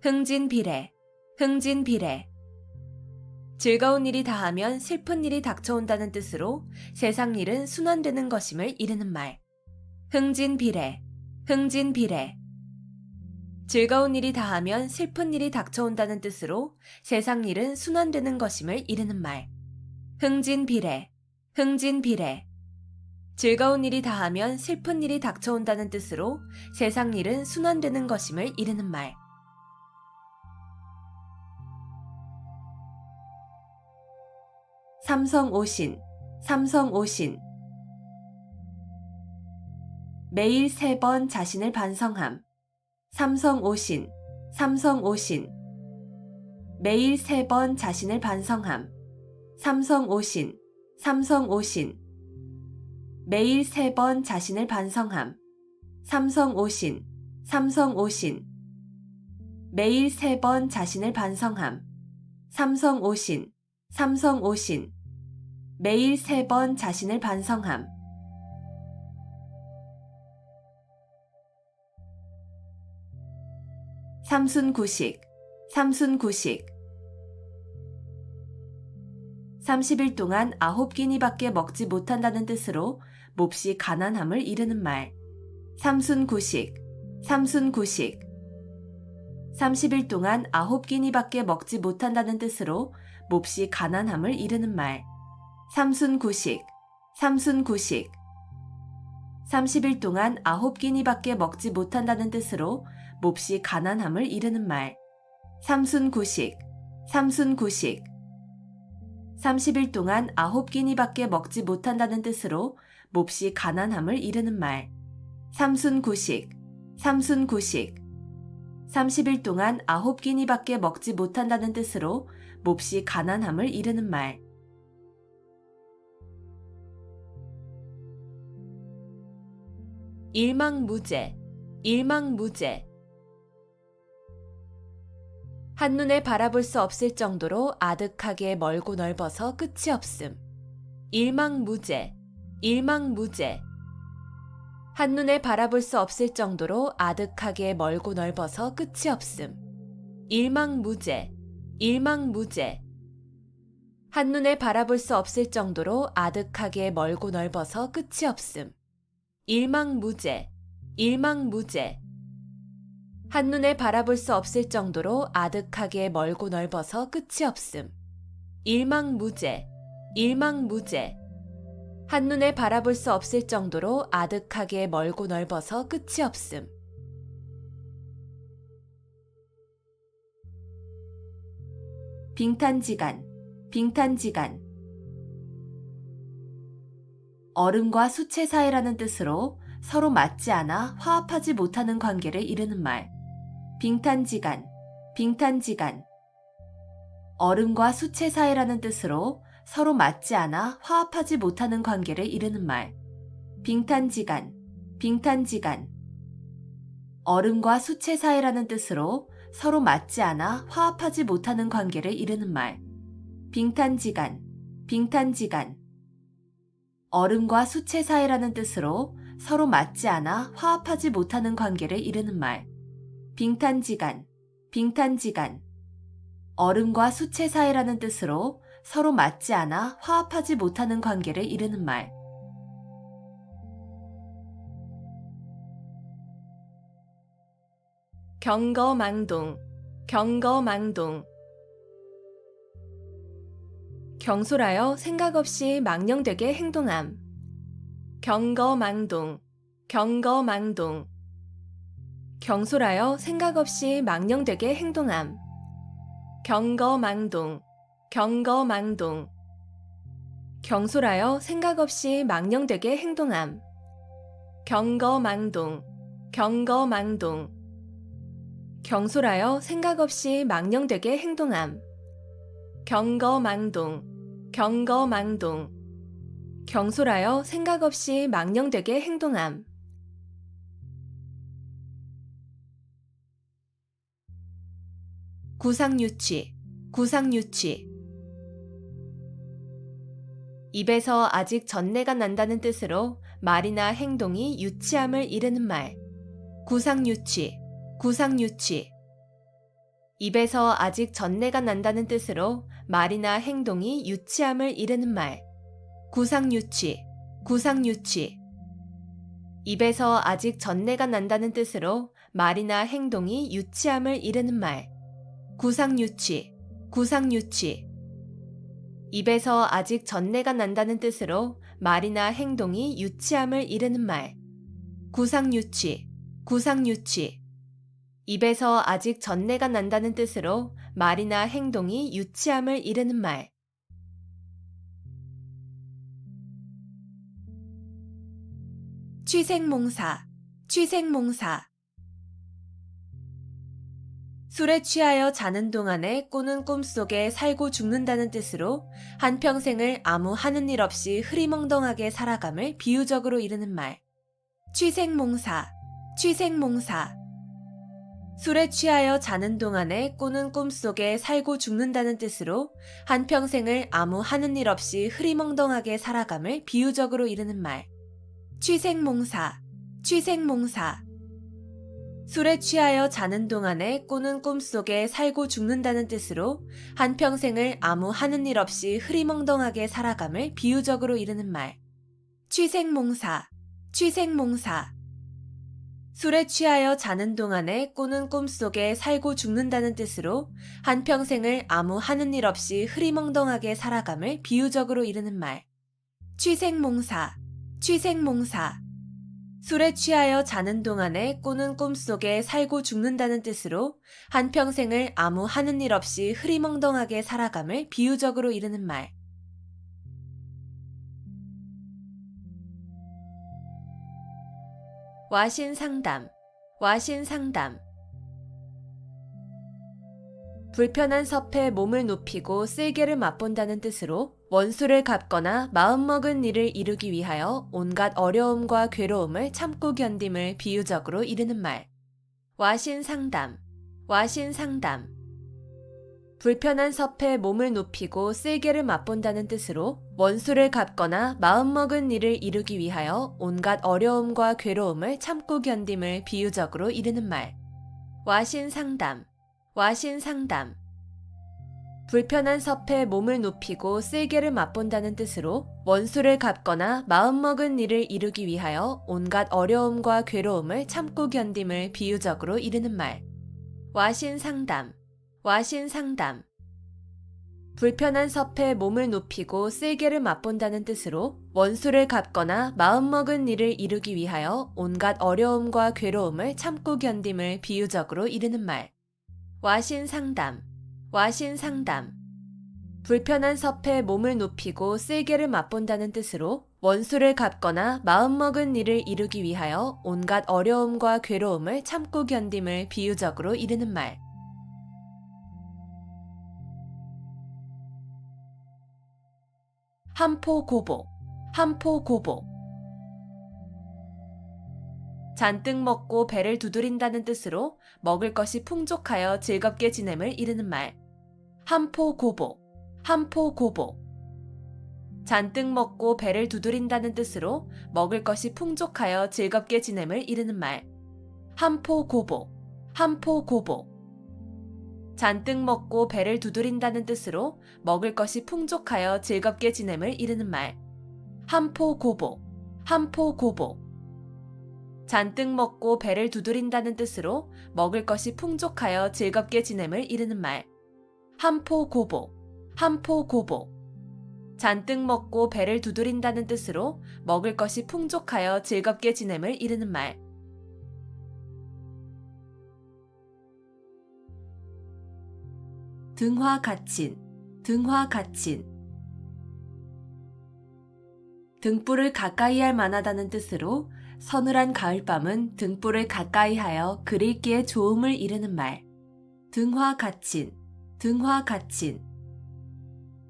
흥진비례, 흥진비례. 즐거운 일이 다하면 슬픈 일이 닥쳐온다는 뜻으로 세상 일은 순환되는 것임을 이르는 말. 흥진비례, 흥진비례. 즐거운 일이 다하면 슬픈 일이 닥쳐온다는 뜻으로 세상 일은 순환되는 것임을 이르는 말. 흥진비례, 흥진비례. 즐거운 일이 다하면 슬픈 일이 닥쳐온다는 뜻으로 세상 일은 순환되는 것임을 이르는 말. 삼성오신, 삼성오신. 매일 3번 자신을 반성함. 삼성오신, 삼성오신. 매일 3번 자신을 반성함. 삼성오신, 삼성오신. 매일 3번 자신을 반성함. 삼성오신, 삼성오신. 매일 3번 자신을 반성함. 삼성오신, 삼성오신. 매일 3번 자신을 반성함. 삼순구식, 삼순구식. 30일 동안 9끼니밖에 먹지 못한다는 뜻으로 몹시 가난함을 이르는 말. 삼순구식, 삼순구식. 30일 동안 9끼니밖에 먹지 못한다는 뜻으로 몹시 가난함을 이르는 말. 삼순구식, 삼순구식. 30일 동안 9끼니밖에 먹지 못한다는 뜻으로 몹시 가난함을 이르는 말. 삼순구식, 삼순구식. 30일 동안 9끼니밖에 먹지 못한다는 뜻으로 몹시 가난함을 이르는 말. 삼순구식, 삼순구식. 30일 동안 9끼니밖에 먹지 못한다는 뜻으로 몹시 가난함을 이르는 말. 일망무제, 일망무제. 한눈에 바라볼 수 없을 정도로 아득하게 멀고 넓어서 끝이 없음. 일망무제, 일망무제. 한눈에 바라볼 수 없을 정도로 아득하게 멀고 넓어서 끝이 없음. 일망무제, 일망무제. 한눈에 바라볼 수 없을 정도로 아득하게 멀고 넓어서 끝이 없음. 일망무제, 일망무제. 한눈에 바라볼 수 없을 정도로 아득하게 멀고 넓어서 끝이 없음. 일망무제, 일망무제. 한눈에 바라볼 수 없을 정도로 아득하게 멀고 넓어서 끝이 없음. 빙탄지간, 빙탄지간. 얼음과 수채 사이라는 뜻으로 서로 맞지 않아 화합하지 못하는 관계를 이르는 말. 빙탄지간, 빙탄지간. 얼음과 수채 사이라는 뜻으로 서로 맞지 않아 화합하지 못하는 관계를 이르는 말. 빙탄지간, 빙탄지간. 얼음과 수채 사이라는 뜻으로 서로 맞지 않아 화합하지 못하는 관계를 이르는 말. 빙탄지간, 빙탄지간. 얼음과 수채 사이라는 뜻으로 서로 맞지 않아 화합하지 못하는 관계를 이르는 말. 빙탄지간, 빙탄지간. 얼음과 수채 사이라는 뜻으로 서로 맞지 않아 화합하지 못하는 관계를 이르는 말. 경거망동, 경거망동. 경솔하여 생각 없이 망령되게 행동함. 경거망동, 경거망동. 경솔하여 생각 없이 망령되게 행동함. 경거망동, 경거망동. 경솔하여 생각 없이 망령되게 행동함. 경거망동, 경거망동. 경솔하여 생각 없이 망령되게 행동함. 경거망동, 경거망동. 경솔하여 생각 없이 망령되게 행동함. 구상유취, 구상유취. 입에서 아직 전내가 난다는 뜻으로 말이나 행동이 유치함을 이르는 말. 구상유취, 구상유취. 입에서 아직 전내가 난다는 뜻으로 말이나 행동이 유치함을 이르는 말. 구상유취, 구상유취. 입에서 아직 전내가 난다는 뜻으로 말이나 행동이 유치함을 이르는 말. 구상유취, 구상유취. 입에서 아직 전내가 난다는 뜻으로 말이나 행동이 유치함을 이르는 말. 구상유취, 구상유취. 입에서 아직 전내가 난다는 뜻으로 말이나 행동이 유치함을 이르는 말. 취생몽사, 취생몽사. 술에 취하여 자는 동안에 꾸는 꿈속에 살고 죽는다는 뜻으로 한평생을 아무 하는 일 없이 흐리멍덩하게 살아감을 비유적으로 이르는 말. 취생몽사, 취생몽사. 술에 취하여 자는 동안에 꾸는 꿈속에 살고 죽는다는 뜻으로 한평생을 아무 하는 일 없이 흐리멍덩하게 살아감을 비유적으로 이르는 말. 취생몽사, 취생몽사. 술에 취하여 자는 동안에 꾸는 꿈속에 살고 죽는다는 뜻으로 한평생을 아무 하는 일 없이 흐리멍덩하게 살아감을 비유적으로 이르는 말. 취생몽사, 취생몽사. 술에 취하여 자는 동안에 꾸는 꿈속에 살고 죽는다는 뜻으로 한평생을 아무 하는 일 없이 흐리멍덩하게 살아감을 비유적으로 이르는 말. 취생몽사, 취생몽사. 술에 취하여 자는 동안에 꾸는 꿈속에 살고 죽는다는 뜻으로 한평생을 아무 하는 일 없이 흐리멍덩하게 살아감을 비유적으로 이르는 말. 와신상담, 와신상담. 불편한 섭에 몸을 눕히고 쓸개를 맛본다는 뜻으로 원수를 갚거나 마음먹은 일을 이루기 위하여 온갖 어려움과 괴로움을 참고 견딤을 비유적으로 이르는 말. 와신상담, 와신상담. 불편한 섭에 몸을 눕히고 쓸개를 맛본다는 뜻으로 원수를 갚거나 마음먹은 일을 이루기 위하여 온갖 어려움과 괴로움을 참고 견딤을 비유적으로 이르는 말. 와신상담, 와신상담. 불편한 섭에 몸을 눕히고 쓸개를 맛본다는 뜻으로 원수를 갚거나 마음먹은 일을 이루기 위하여 온갖 어려움과 괴로움을 참고 견딤을 비유적으로 이르는 말. 와신상담, 와신상담. 불편한 섭에 몸을 눕히고 쓸개를 맛본다는 뜻으로 원수를 갚거나 마음먹은 일을 이루기 위하여 온갖 어려움과 괴로움을 참고 견딤을 비유적으로 이르는 말. 와신상담, 와신상담. 불편한 섭에 몸을 눕히고 쓸개를 맛본다는 뜻으로 원수를 갚거나 마음먹은 일을 이루기 위하여 온갖 어려움과 괴로움을 참고 견딤을 비유적으로 이르는 말. 한포고복, 한포고복. 잔뜩 먹고 배를 두드린다는 뜻으로 먹을 것이 풍족하여 즐겁게 지냄을 이르는 말. 한포고복, 한포고복. 잔뜩 먹고 배를 두드린다는 뜻으로 먹을 것이 풍족하여 즐겁게 지냄을 이르는 말. 한포고복, 한포고복. 잔뜩 먹고 배를 두드린다는 뜻으로 먹을 것이 풍족하여 즐겁게 지냄을 이르는 말. 한포고복, 한포고복. 잔뜩 먹고 배를 두드린다는 뜻으로 먹을 것이 풍족하여 즐겁게 지냄을 이르는 말. 한포고복, 한포고복. 잔뜩 먹고 배를 두드린다는 뜻으로 먹을 것이 풍족하여 즐겁게 지냄을 이르는 말. 등화가친, 등화가친. 등불을 가까이 할 만하다는 뜻으로 서늘한 가을밤은 등불을 가까이 하여 그릴기에 좋음을 이르는 말. 등화가친, 등화가친.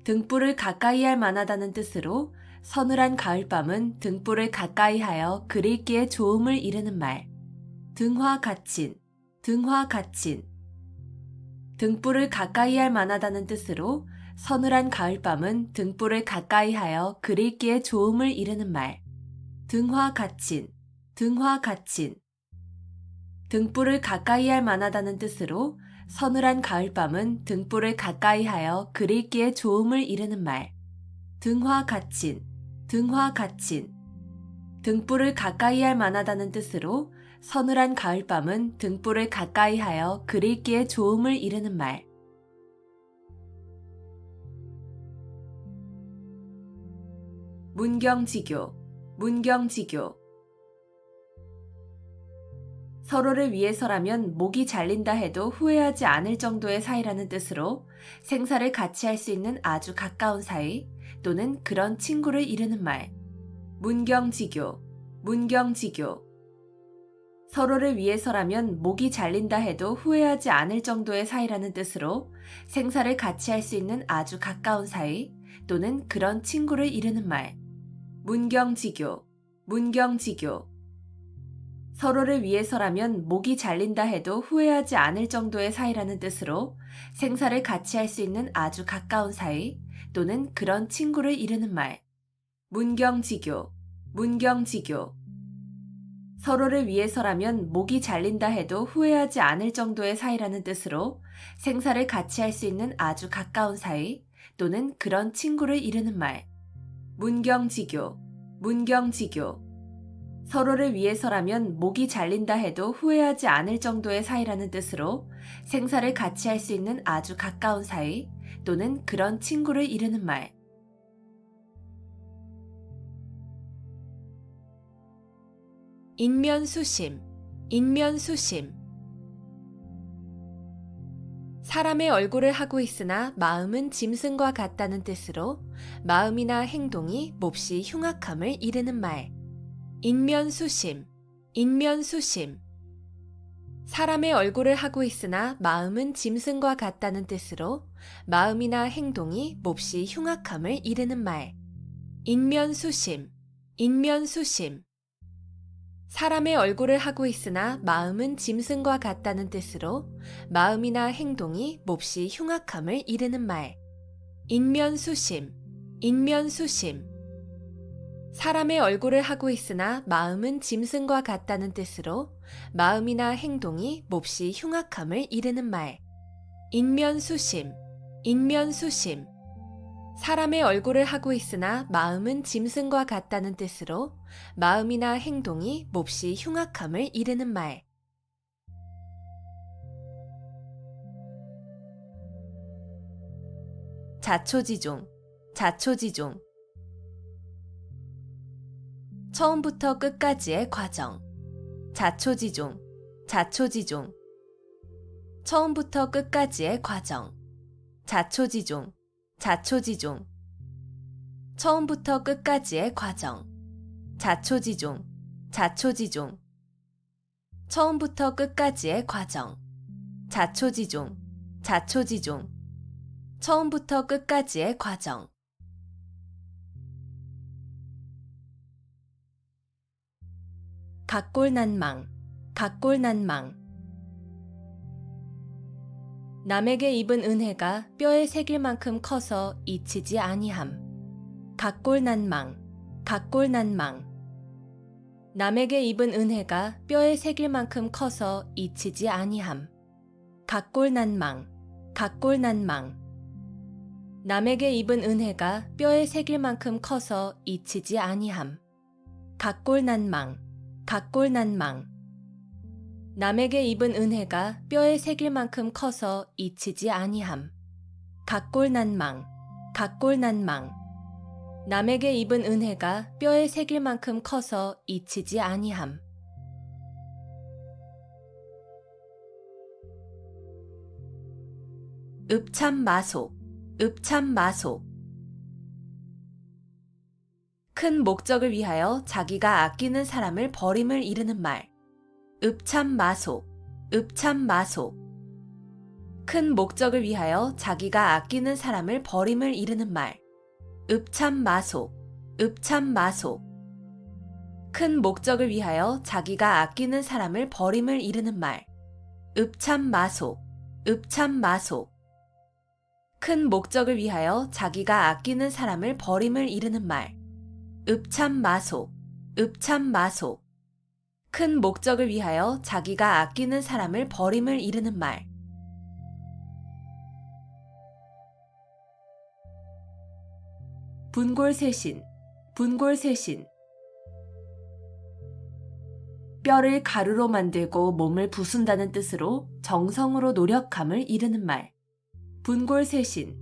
등불을 가까이 할 만하다는 뜻으로 서늘한 가을밤은 등불을 가까이 하여 그릴기에 좋음을 이르는 말. 등화가친, 등화가친. 등불을 가까이 할 만하다는 뜻으로 서늘한 가을밤은 등불을 가까이 하여 그릴기에 좋음을 이르는 말. 등화가친, 등화가친. 등불을 가까이 할 만하다는 뜻으로 서늘한 가을밤은 등불을 가까이 하여 그릴기에 좋음을 이르는 말. 등화가친, 등화가친. 등불을 가까이 할 만하다는 뜻으로 서늘한 가을밤은 등불을 가까이 하여 그릴기에 좋음을 이르는 말. 문경지교, 문경지교. 서로를 위해서라면 목이 잘린다 해도 후회하지 않을 정도의 사이라는 뜻으로 생사를 같이 할 수 있는 아주 가까운 사이 또는 그런 친구를 이르는 말. 문경지교, 문경지교. 서로를 위해서라면 목이 잘린다 해도 후회하지 않을 정도의 사이라는 뜻으로 생사를 같이 할 수 있는 아주 가까운 사이 또는 그런 친구를 이르는 말. 문경지교, 문경지교. 서로를 위해서라면 목이 잘린다 해도 후회하지 않을 정도의 사이라는 뜻으로 생사를 같이 할 수 있는 아주 가까운 사이 또는 그런 친구를 이르는 말. 문경지교, 문경지교. 서로를 위해서라면 목이 잘린다 해도 후회하지 않을 정도의 사이라는 뜻으로 생사를 같이 할 수 있는 아주 가까운 사이 또는 그런 친구를 이르는 말. 문경지교, 문경지교. 서로를 위해서라면 목이 잘린다 해도 후회하지 않을 정도의 사이라는 뜻으로 생사를 같이 할 수 있는 아주 가까운 사이 또는 그런 친구를 이르는 말. 인면수심, 인면수심. 사람의 얼굴을 하고 있으나 마음은 짐승과 같다는 뜻으로 마음이나 행동이 몹시 흉악함을 이르는 말. 인면수심, 인면수심. 사람의 얼굴을 하고 있으나 마음은 짐승과 같다는 뜻으로 마음이나 행동이 몹시 흉악함을 이르는 말. 인면수심, 인면수심. 사람의 얼굴을 하고 있으나 마음은 짐승과 같다는 뜻으로 마음이나 행동이 몹시 흉악함을 이르는 말. 인면수심, 인면수심. 사람의 얼굴을 하고 있으나 마음은 짐승과 같다는 뜻으로 마음이나 행동이 몹시 흉악함을 이르는 말. 인면수심, 인면수심. 사람의 얼굴을 하고 있으나 마음은 짐승과 같다는 뜻으로 마음이나 행동이 몹시 흉악함을 이르는 말. 자초지종, 자초지종. 처음부터 끝까지의 과정. 자초지종, 자초지종. 처음부터 끝까지의 과정. 자초지종, 자초지종. 처음부터 끝까지의 과정. 자초지종, 자초지종. 처음부터 끝까지의 과정. 자초지종, 자초지종. 처음부터 끝까지의 과정. 각골난망, 각골난망. 남에게 입은 은혜가 뼈에 새길 만큼 커서 잊히지 아니함. 각골난망, 각골난망. 남에게 입은 은혜가 뼈에 새길 만큼 커서 잊히지 아니함. 각골난망, 각골난망. 남에게 입은 은혜가 뼈에 새길 만큼 커서 잊히지 아니함. 각골난망, 각골난망. 남에게 입은 은혜가 뼈에 새길 만큼 커서 잊히지 아니함. 각골난망, 각골난망. 남에게 입은 은혜가 뼈에 새길 만큼 커서 잊히지 아니함. 읍참마속, 읍참마속. 큰 목적을 위하여 자기가 아끼는 사람을 버림을 이르는 말. 읍참마속, 읍참마속. 큰 목적을 위하여 자기가 아끼는 사람을 버림을 이르는 말. 읍참마속, 읍참마속. 큰 목적을 위하여 자기가 아끼는 사람을 버림을 이르는 말. 읍참마속, 읍참마속. 큰 목적을 위하여 자기가 아끼는 사람을 버림을 이르는 말. 읍참마속, 읍참마속. 큰 목적을 위하여 자기가 아끼는 사람을 버림을 이르는 말. 분골쇄신, 분골쇄신. 뼈를 가루로 만들고 몸을 부순다는 뜻으로 정성으로 노력함을 이르는 말. 분골쇄신,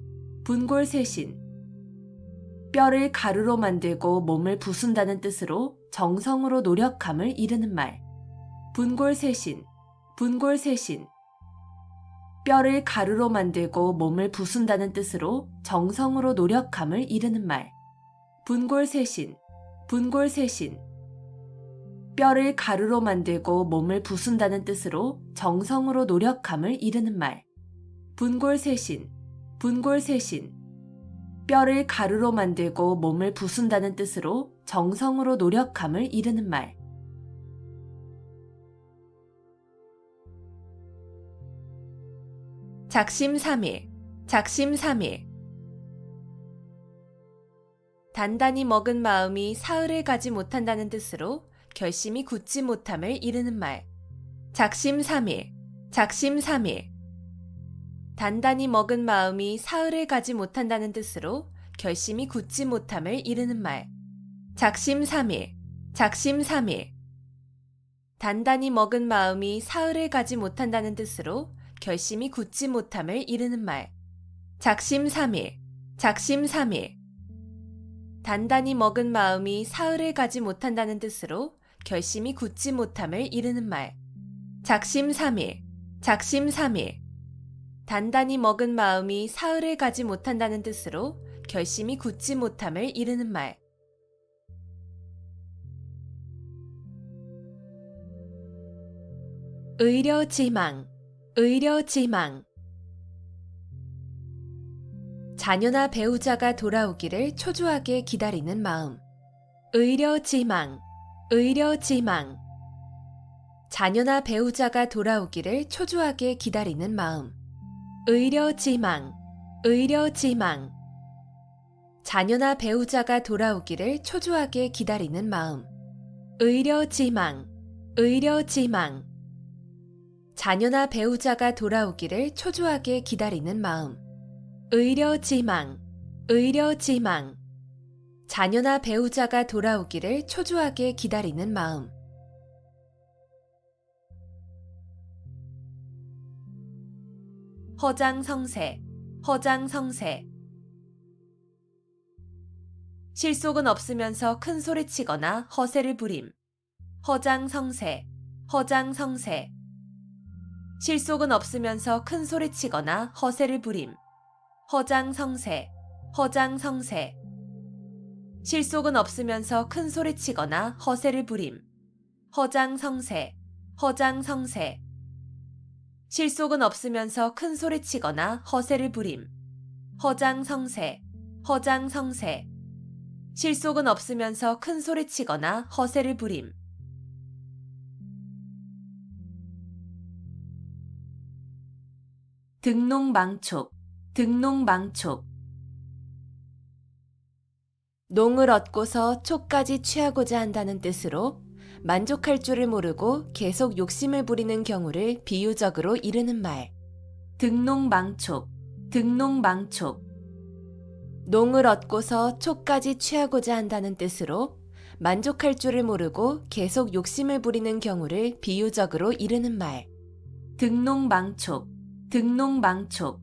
분골쇄신. 뼈를 가루로 만들고 몸을 부순다는 뜻으로 정성으로 노력함을 이르는 말. 분골쇄신, 분골쇄신. 뼈를 가루로 만들고 몸을 부순다는 뜻으로 정성으로 노력함을 이르는 말. 분골쇄신, 분골쇄신. 뼈를 가루로 만들고 몸을 부순다는 뜻으로 정성으로 노력함을 이르는 말. 분골쇄신, 분골쇄신. 뼈를 가루로 만들고 몸을 부순다는 뜻으로 정성으로 노력함을 이르는 말. 작심삼일, 작심삼일. 단단히 먹은 마음이 사흘을 가지 못한다는 뜻으로 결심이 굳지 못함을 이르는 말. 작심삼일, 작심삼일. 단단히 먹은 마음이 사흘을 가지 못한다는 뜻으로 결심이 굳지 못함을 이르는 말. 작심삼일, 작심삼일. 단단히 먹은 마음이 사흘을 가지 못한다는 뜻으로 결심이 굳지 못함을 이르는 말. 작심삼일, 작심삼일. 단단히 먹은 마음이 사흘을 가지 못한다는 뜻으로 결심이 굳지 못함을 이르는 말. 작심삼일, 작심삼일. 단단히 먹은 마음이 사흘을 가지 못한다는 뜻으로 결심이 굳지 못함을 이르는 말. 의려지망, 의려지망. 자녀나 배우자가 돌아오기를 초조하게 기다리는 마음. 의려지망, 의려지망. 자녀나 배우자가 돌아오기를 초조하게 기다리는 마음. 의려지망, 의려지망. 자녀나 배우자가 돌아오기를 초조하게 기다리는 마음. 의려지망, 의려지망. 자녀나 배우자가 돌아오기를 초조하게 기다리는 마음. 의려지망, 의려지망. 자녀나 배우자가 돌아오기를 초조하게 기다리는 마음. 허장성세, 허장성세. 실속은 없으면서 큰 소리치거나 허세를 부림. 허장성세, 허장성세. 실속은 없으면서 큰 소리치거나 허세를 부림. 허장성세, 허장성세. 실속은 없으면서 큰 소리치거나 허세를 부림. 허장성세, 허장성세. 실속은 없으면서 큰 소리치거나 허세를 부림. 허장성세, 허장성세. 실속은 없으면서 큰 소리치거나 허세를 부림. 등농망촉, 등농망촉. 농을 얻고서 촉까지 취하고자 한다는 뜻으로 만족할 줄을 모르고 계속 욕심을 부리는 경우를 비유적으로 이르는 말. 등농망촉, 등농망촉. 농을 얻고서 촉까지 취하고자 한다는 뜻으로 만족할 줄을 모르고 계속 욕심을 부리는 경우를 비유적으로 이르는 말. 등농망촉, 등농망촉.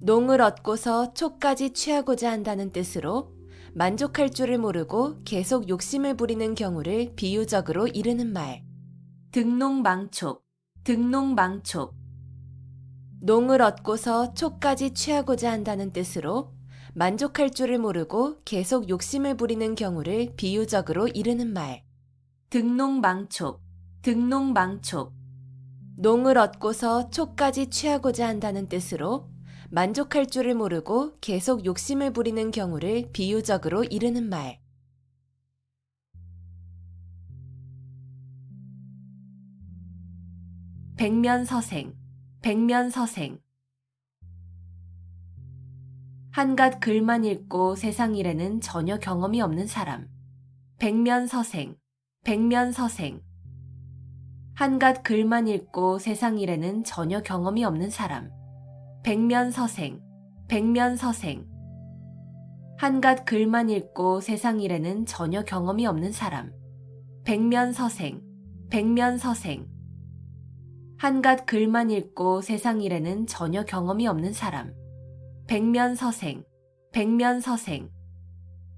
농을 얻고서 촉까지 취하고자 한다는 뜻으로 만족할 줄을 모르고 계속 욕심을 부리는 경우를 비유적으로 이르는 말. 등농망촉, 등농망촉. 농을 얻고서 촉까지 취하고자 한다는 뜻으로 만족할 줄을 모르고 계속 욕심을 부리는 경우를 비유적으로 이르는 말. 등농망촉, 등농망촉. 농을 얻고서 촉까지 취하고자 한다는 뜻으로 만족할 줄을 모르고 계속 욕심을 부리는 경우를 비유적으로 이르는 말. 백면서생, 백면서생. 한갓 글만 읽고 세상 일에는 전혀 경험이 없는 사람. 백면서생, 백면서생. 한갓 글만 읽고 세상 일에는 전혀 경험이 없는 사람. 백면서생, 백면서생. 한갓 글만 읽고 세상 일에는 전혀 경험이 없는 사람. 백면서생, 백면서생. 한갓 글만 읽고 세상 일에는 전혀 경험이 없는 사람. 백면서생, 백면서생.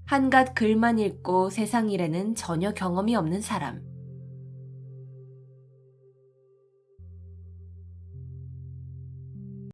한갓 글만 읽고 세상 일에는 전혀 경험이 없는 사람.